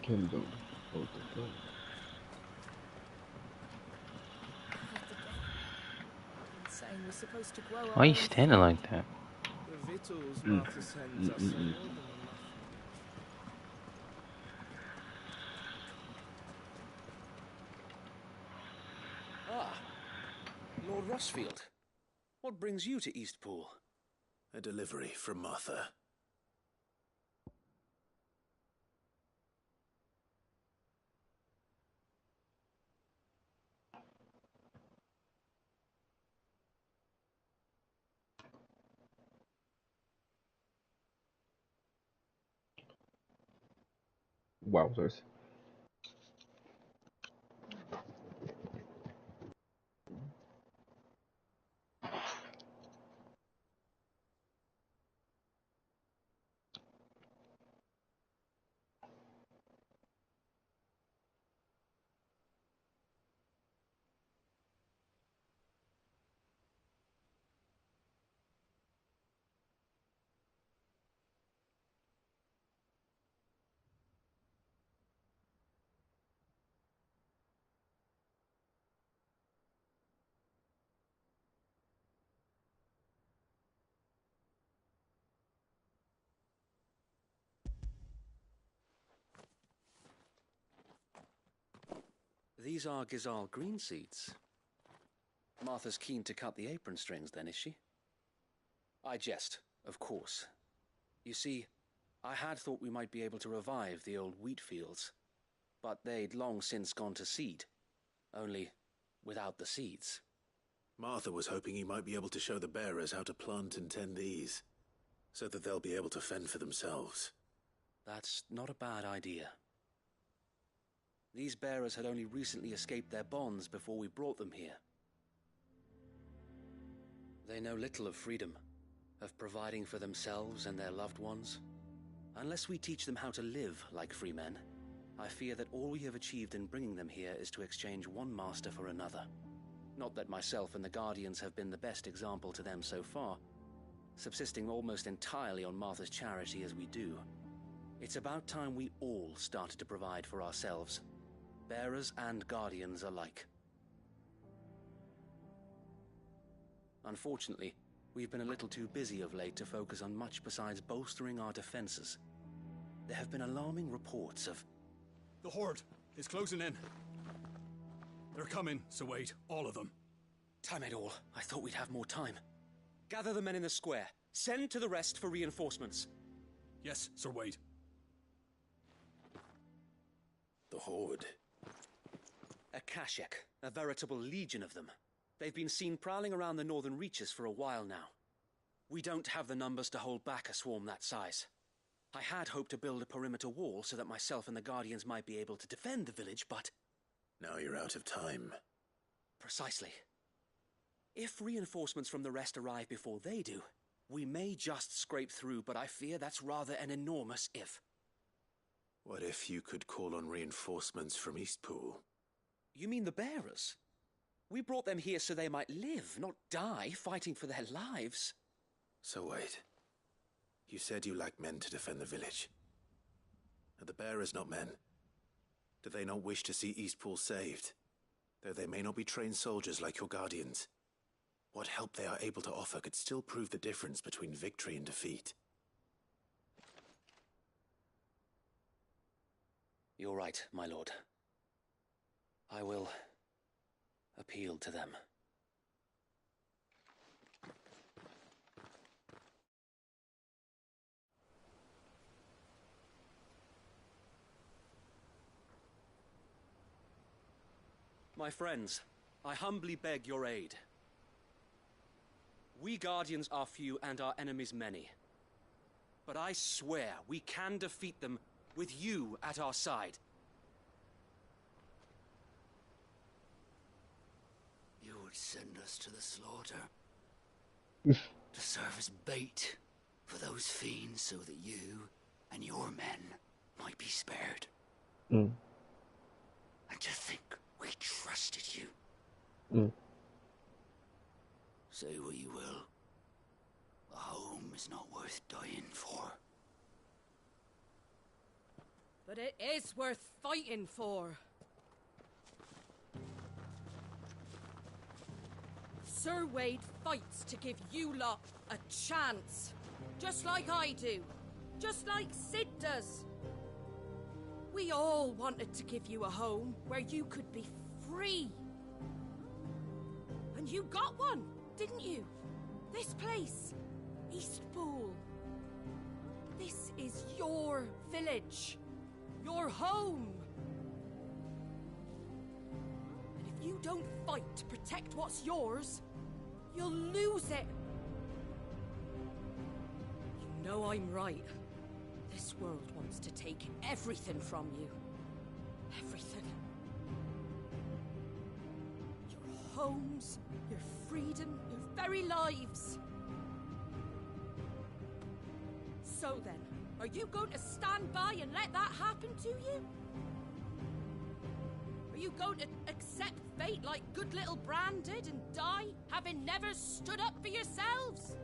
Kingdom. Saying we're supposed to grow our Why are you own standing like that? The victuals Martha sends us are more than enough. Ah, Lord Rosfield. What brings you to Eastpool? A delivery from Martha. Wowzers. These are Gazal green seeds. Martha's keen to cut the apron strings then, is she? I jest, of course. You see, I had thought we might be able to revive the old wheat fields, but they'd long since gone to seed, only without the seeds. Martha was hoping you might be able to show the bearers how to plant and tend these, so that they'll be able to fend for themselves. That's not a bad idea. These bearers had only recently escaped their bonds before we brought them here. They know little of freedom, of providing for themselves and their loved ones. Unless we teach them how to live like free men, I fear that all we have achieved in bringing them here is to exchange one master for another. Not that myself and the Guardians have been the best example to them so far, subsisting almost entirely on Martha's charity as we do. It's about time we all started to provide for ourselves, bearers and Guardians alike. Unfortunately, we've been a little too busy of late to focus on much besides bolstering our defenses. There have been alarming reports of... The Horde is closing in. They're coming, Sir Wade, all of them. Damn it all, I thought we'd have more time. Gather the men in the square. Send to the rest for reinforcements. Yes, Sir Wade. The Horde. Akashic, a veritable legion of them. They've been seen prowling around the northern reaches for a while now. We don't have the numbers to hold back a swarm that size. I had hoped to build a perimeter wall so that myself and the Guardians might be able to defend the village, but... Now you're out of time. Precisely. If reinforcements from the rest arrive before they do, we may just scrape through, but I fear that's rather an enormous if. What if you could call on reinforcements from Eastpool? You mean the bearers? We brought them here so they might live, not die fighting for their lives. So wait. You said you lack men to defend the village. Are the bearers not men? Do they not wish to see Eastpool saved? Though they may not be trained soldiers like your Guardians. What help they are able to offer could still prove the difference between victory and defeat. You're right, my lord. I will appeal to them. My friends, I humbly beg your aid. We Guardians are few and our enemies many. But I swear we can defeat them with you at our side. You would send us to the slaughter. To serve as bait for those fiends so that you and your men might be spared. And to think we trusted you. Say what you will. A home is not worth dying for. But it is worth fighting for. Sir Wade fights to give you lot a chance. Just like I do. Just like Sid does. We all wanted to give you a home where you could be free. And you got one, didn't you? This place, Eastpool. This is your village. Your home. And if you don't fight to protect what's yours, you'll lose it. You know I'm right. This world wants to take everything from you. Everything. Your homes, your freedom, your very lives. So then, are you going to stand by and let that happen to you? Are you going to accept fate like good little Bran did and die, having never stood up for yourselves?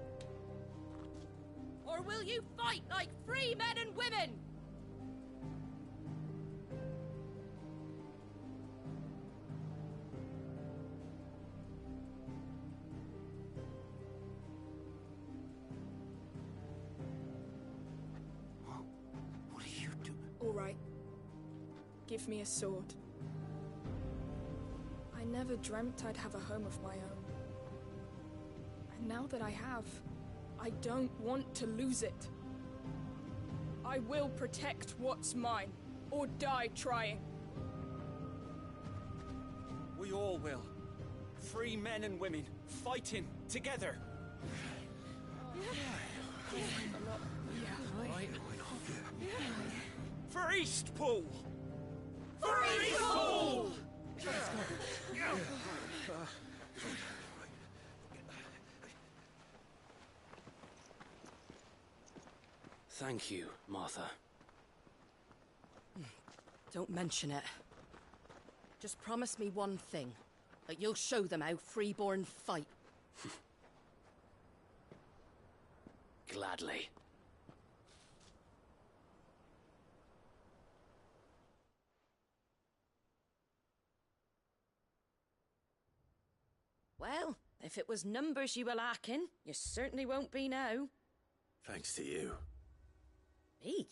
Or will you fight like free men and women? What are you doing? All right. Give me a sword. I never dreamt I'd have a home of my own. And now that I have, I don't want to lose it. I will protect what's mine, or die trying. We all will. Free men and women, fighting together. Yeah. Eastpool! For Eastpool! Thank you, Martha. Don't mention it. Just promise me one thing. That you'll show them how freeborn fight. Gladly. Well, if it was numbers you were lacking, you certainly won't be now. Thanks to you. Me?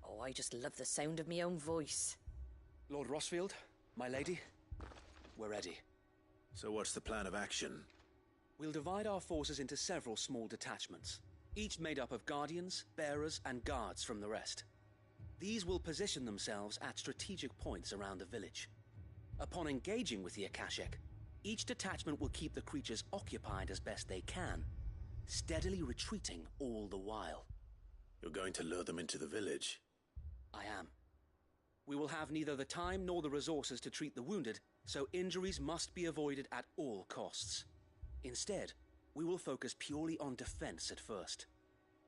Oh, I just love the sound of my own voice. Lord Rossfield, my lady, we're ready. So what's the plan of action? We'll divide our forces into several small detachments, each made up of guardians, bearers, and guards from the rest. These will position themselves at strategic points around the village. Upon engaging with the Akashic, each detachment will keep the creatures occupied as best they can, steadily retreating all the while. You're going to lure them into the village? I am. We will have neither the time nor the resources to treat the wounded, so injuries must be avoided at all costs. Instead, we will focus purely on defense at first.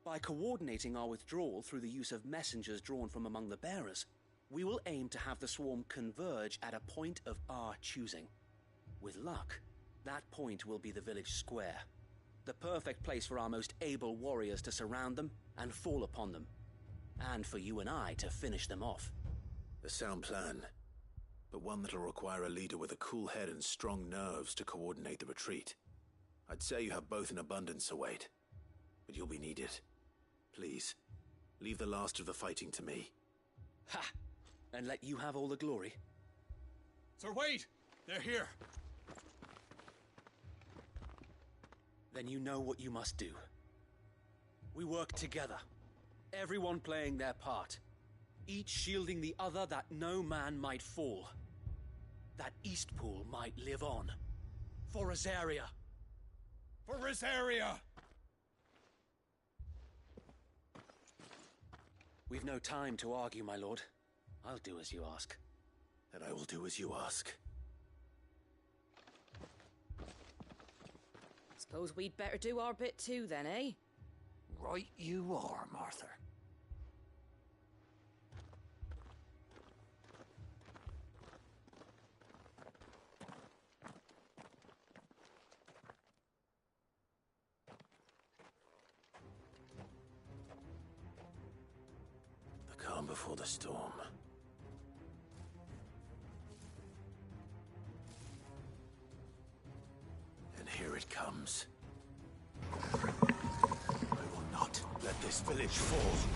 By coordinating our withdrawal through the use of messengers drawn from among the bearers, we will aim to have the swarm converge at a point of our choosing. With luck, that point will be the village square, the perfect place for our most able warriors to surround them and fall upon them, and for you and I to finish them off. A sound plan, but one that'll require a leader with a cool head and strong nerves to coordinate the retreat. I'd say you have both in abundance, Await, but you'll be needed. Please, leave the last of the fighting to me. Ha! And let you have all the glory. Sir Wade! They're here! Then you know what you must do. We work together, everyone playing their part, each shielding the other that no man might fall, that Eastpool might live on. For Rosaria! For Rosaria! We've no time to argue, my lord. I'll do as you ask. And I will do as you ask. Suppose we'd better do our bit too then, eh? Right you are, Martha. The calm before the storm. And here it comes. I will not let this village fall.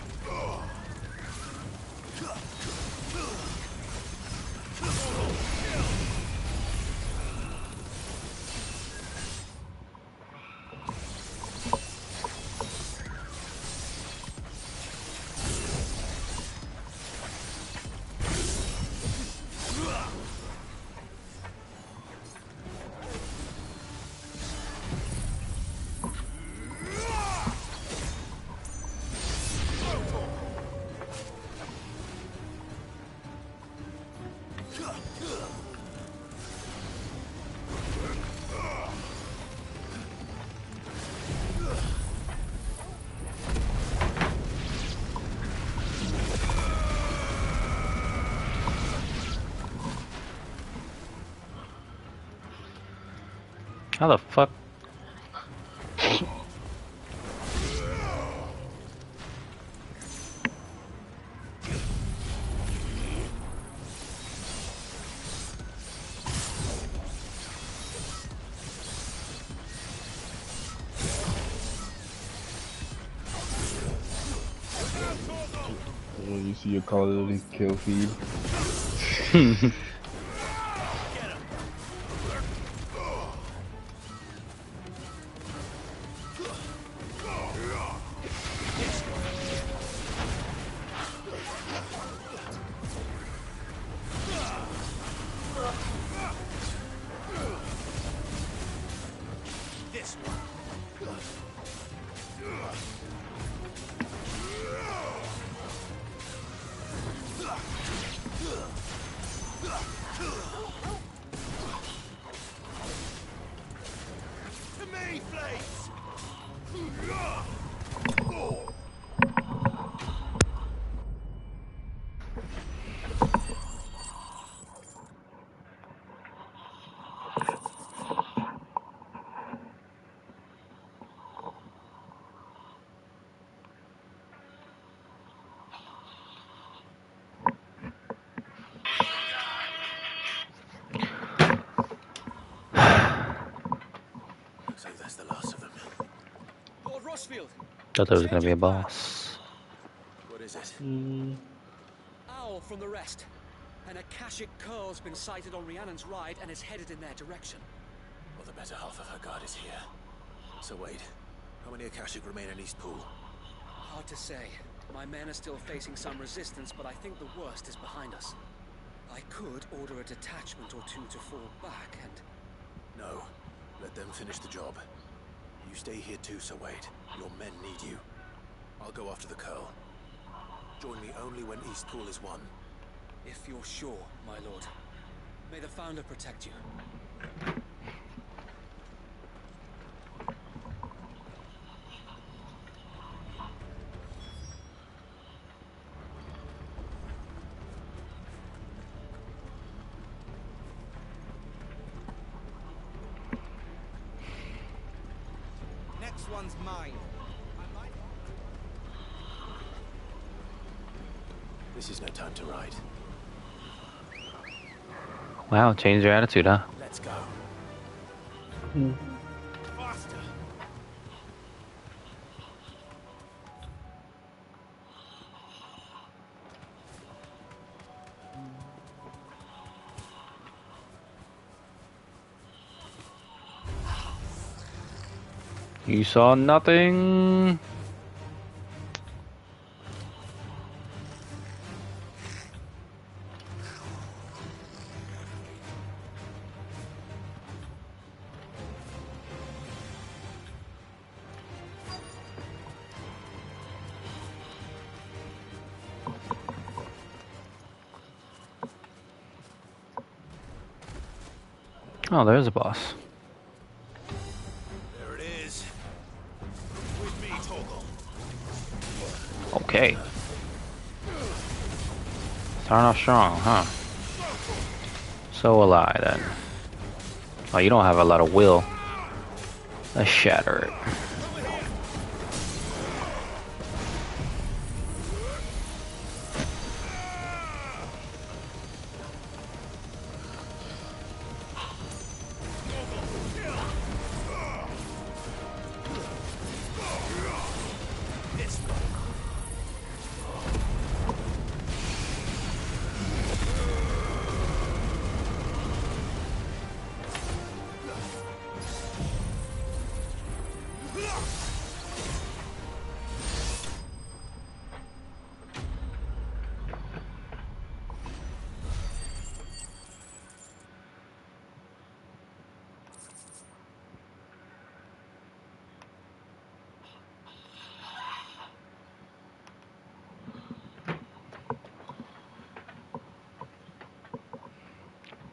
How the fuck? When you see your Call of Duty kill feed. That's the last of them. Lord Rosfield! Thought there was gonna be a boss. What is it? Owl from the rest. An Akashic Curl's been sighted on Rhiannon's ride and is headed in their direction. Well, the better half of her guard is here. So wait, how many Akashic remain in Eastpool? Hard to say. My men are still facing some resistance, but I think the worst is behind us. I could order a detachment or two to fall back and... No. Let them finish the job. You stay here too, Sir Wade. Your men need you. I'll go after the Curl. Join me only when Eastpool is won. If you're sure, my lord. May the Founder protect you. Next one's mine. This is no time to ride. Wow, change your attitude, huh? Let's go. Faster. You saw nothing. Oh, there's a boss. There it is. With me, Torgal. Okay. Starting off strong, huh? So will I then. Oh, you don't have a lot of will. Let's shatter it.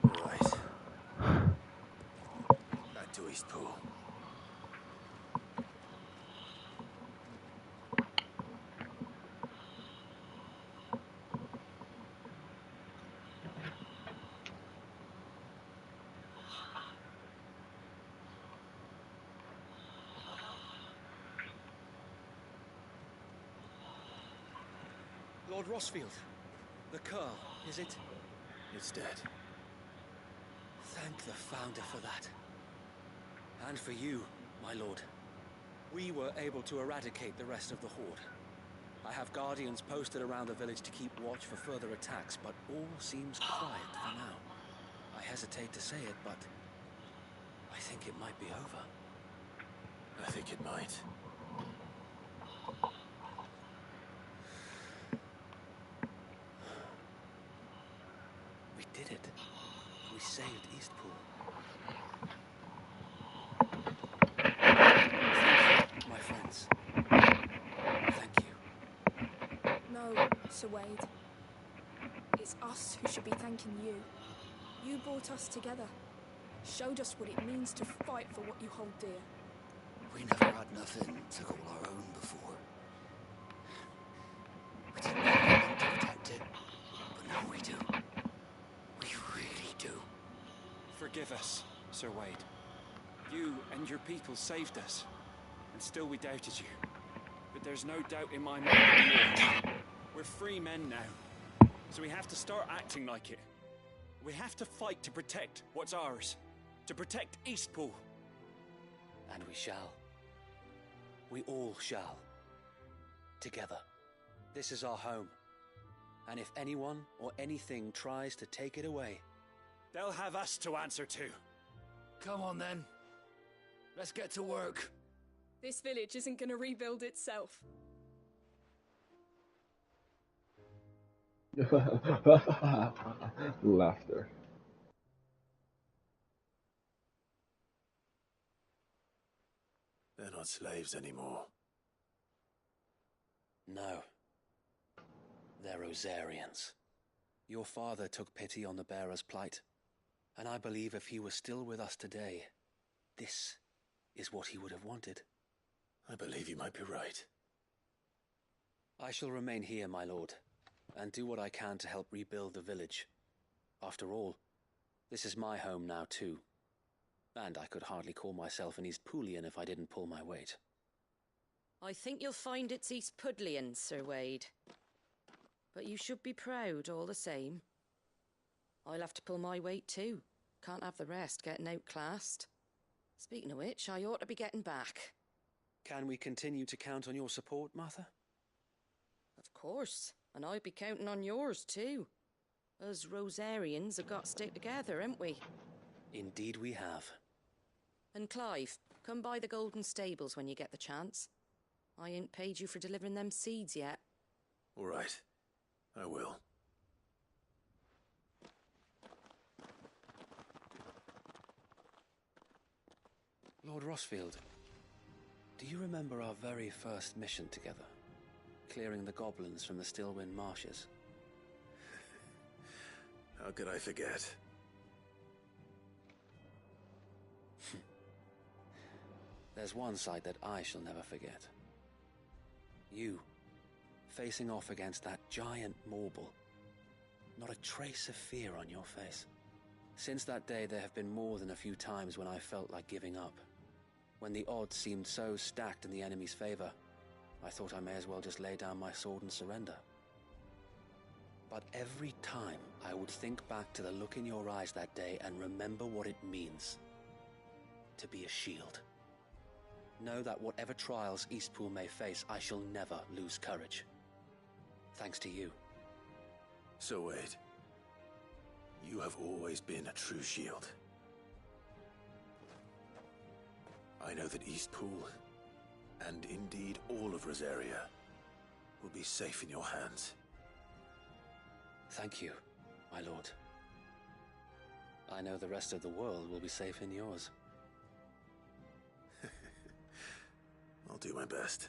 Right. Back to Eastpool. Lord Rosfield, the Curl, is it? It's dead. Thank the Founder for that. And for you, my lord. We were able to eradicate the rest of the Horde. I have guardians posted around the village to keep watch for further attacks, but all seems quiet for now. I hesitate to say it, but I think it might be over. I think it might. We did it. We saved Eastpool. Thank you, my friends. Thank you. No, Sir Wade. It's us who should be thanking you. You brought us together. Showed us what it means to fight for what you hold dear. We never had nothing to call our own before. We didn't know anything to protect it, but now we do. We really do. Forgive us, Sir Wade. You and your people saved us, and still we doubted you. But there's no doubt in my mind anymore. We're free men now, so we have to start acting like it. We have to fight to protect what's ours, to protect Eastpool. And we shall. We all shall. Together. This is our home. And if anyone or anything tries to take it away, they'll have us to answer to. Come on then. Let's get to work. This village isn't gonna rebuild itself. Laughter. They're not slaves anymore. no. They're Rosarians. Your father took pity on the bearer's plight, and I believe if he was still with us today, this is what he would have wanted. I believe you might be right. I shall remain here, my lord, and do what I can to help rebuild the village. After all, this is my home now too, and I could hardly call myself an East Poolian if I didn't pull my weight. I think you'll find it's East Pudlian, Sir Wade. But you should be proud all the same. I'll have to pull my weight too. Can't have the rest getting outclassed. Speaking of which, I ought to be getting back. Can we continue to count on your support, Martha? Of course, and I'd be counting on yours too. Us Rosarians have got to stick together, haven't we? Indeed we have. And Clive, come by the Golden Stables when you get the chance. I ain't paid you for delivering them seeds yet. All right, I will. Lord Rossfield, do you remember our very first mission together? Clearing the goblins from the Stillwind Marshes? How could I forget? There's one sight that I shall never forget. You, facing off against that giant Morble. Not a trace of fear on your face. Since that day, there have been more than a few times when I felt like giving up. When the odds seemed so stacked in the enemy's favor, I thought I may as well just lay down my sword and surrender. But every time I would think back to the look in your eyes that day and remember what it means to be a shield. Know that whatever trials Eastpool may face, I shall never lose courage. Thanks to you. So Wade, you have always been a true shield. I know that Eastpool, and indeed all of Rosaria, will be safe in your hands. Thank you, my lord. I know the rest of the world will be safe in yours. I'll do my best.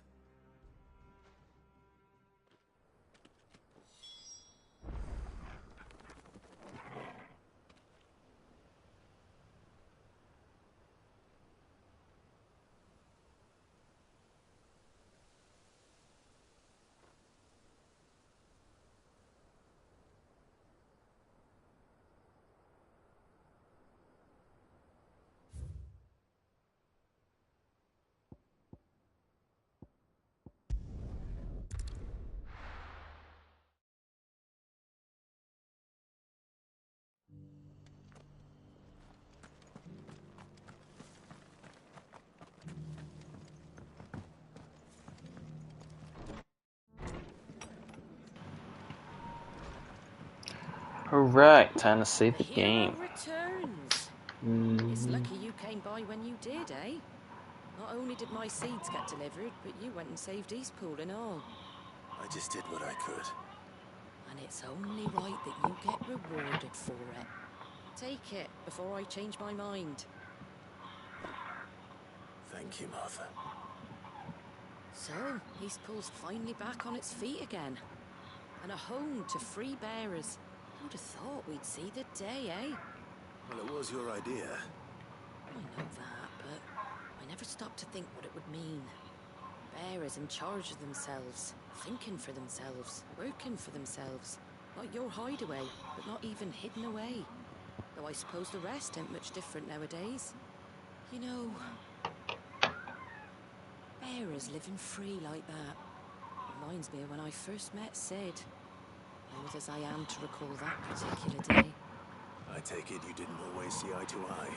Alright, time to save the game. Returns. It's lucky you came by when you did, eh? Not only did my seeds get delivered, but you went and saved Eastpool and all. I just did what I could. And it's only right that you get rewarded for it. Take it before I change my mind. Thank you, Martha. So, Eastpool's finally back on its feet again. And a home to free bearers. Who'd have thought we'd see the day, eh? Well, it was your idea. I know that, but I never stopped to think what it would mean. Bearers in charge of themselves, thinking for themselves, working for themselves. Like your hideaway, but not even hidden away. Though I suppose the rest ain't much different nowadays. You know, bearers living free like that reminds me of when I first met Sid. Old as I am to recall that particular day. I take it you didn't always see eye to eye.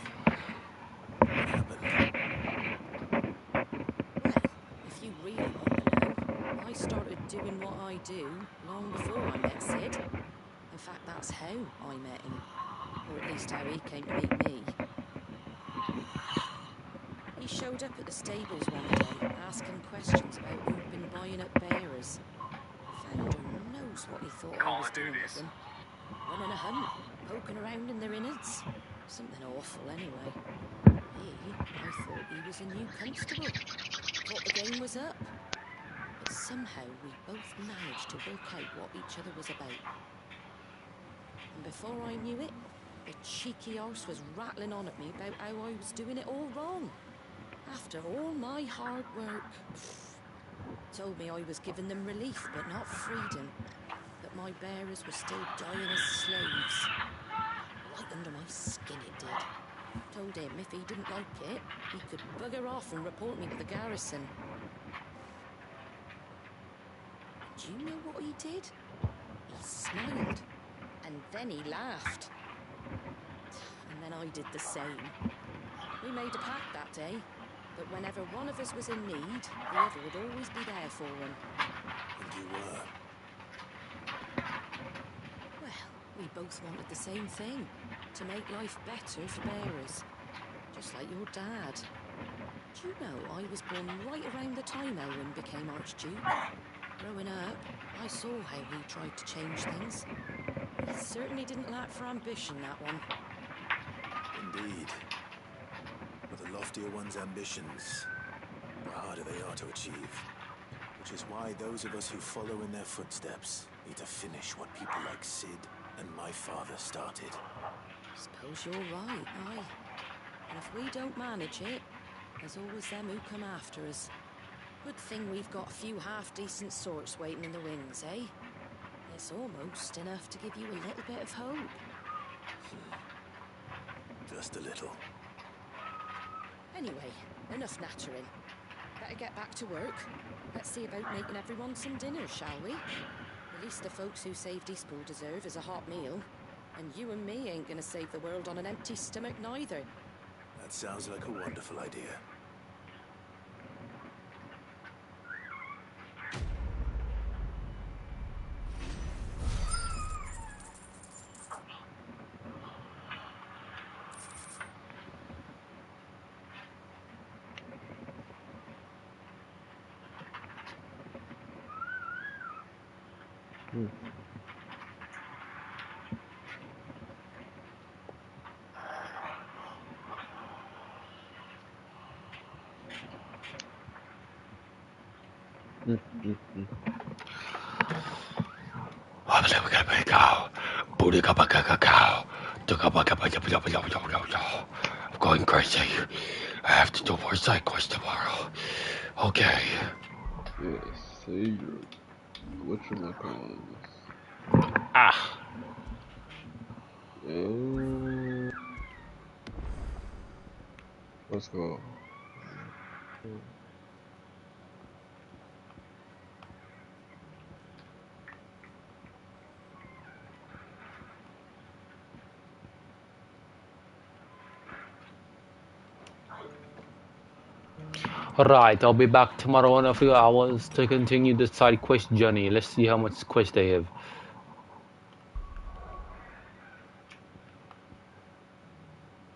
What happened? really want to know, I started doing what I do long before I met Sid. In fact, that's how I met him. Or at least how he came to meet me. He showed up at the stables one day, asking questions about who'd been buying up bearers. Founder knows what he thought I was doing with them. Running a hunt, poking around in their innards. Something awful, anyway. I thought he was a new constable. Thought the game was up. But somehow we both managed to work out what each other was about. And before I knew it, the cheeky horse was rattling on at me about how I was doing it all wrong. After all my hard work. Told me I was giving them relief, but not freedom. That my bearers were still dying as slaves. Right under my skin it did. Told him if he didn't like it, he could bugger off and report me to the garrison. Do you know what he did? He smiled. And then he laughed. And then I did the same. We made a pact that day. But whenever one of us was in need, the other would always be there for him. And you were? Well, we both wanted the same thing. To make life better for bearers. Just like your dad. Do you know, I was born right around the time Elwyn became Archduke. Growing up, I saw how he tried to change things. He certainly didn't lack for ambition, that one. Indeed. But the loftier one's ambitions, the harder they are to achieve. Which is why those of us who follow in their footsteps need to finish what people like Sid and my father started. Suppose you're right, aye. And if we don't manage it, there's always them who come after us. Good thing we've got a few half-decent sorts waiting in the wings, eh? It's almost enough to give you a little bit of hope. Just a little. Anyway, enough nattering. Better get back to work. Let's see about making everyone some dinner, shall we? At least the folks who saved Eastpool deserve is a hot meal. And you and me ain't gonna save the world on an empty stomach neither. That sounds like a wonderful idea. I'm going crazy. I have to do more side quests tomorrow. Okay. Yes, Savior. Whatchamacallit. Ah. Let's go. Alright, I'll be back tomorrow in a few hours to continue the side quest journey. Let's see how much quest they have.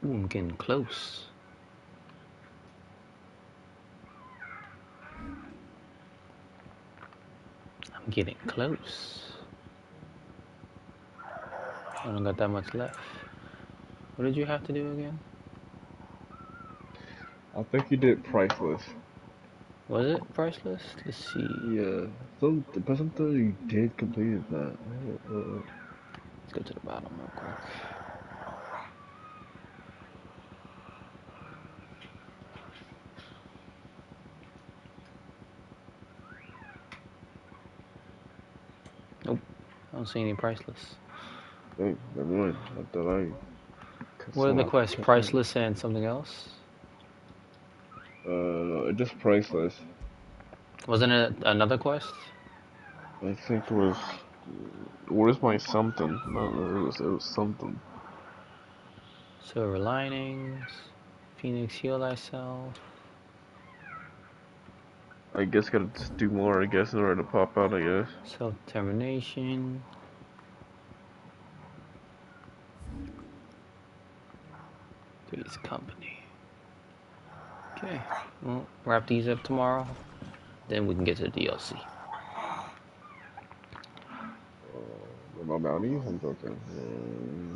Ooh, I'm getting close. I'm getting close. I don't got that much left. What did you have to do again? I think you did priceless. Was it priceless? Let's see. Yeah, something you did completed that. Let's go to the bottom real quick. Nope, I don't see any priceless. Hey, never mind. I thought What are the quests? Priceless and something else? No, just priceless. Wasn't it another quest? I think it was. Where's my something? No, it was something. Silver linings. Phoenix, heal thyself. I guess gotta just do more, I guess, in order to pop out, I guess. Self-determination. Three's company. Okay, well, wrap these up tomorrow. Then we can get to the DLC. About bounties? I'm joking.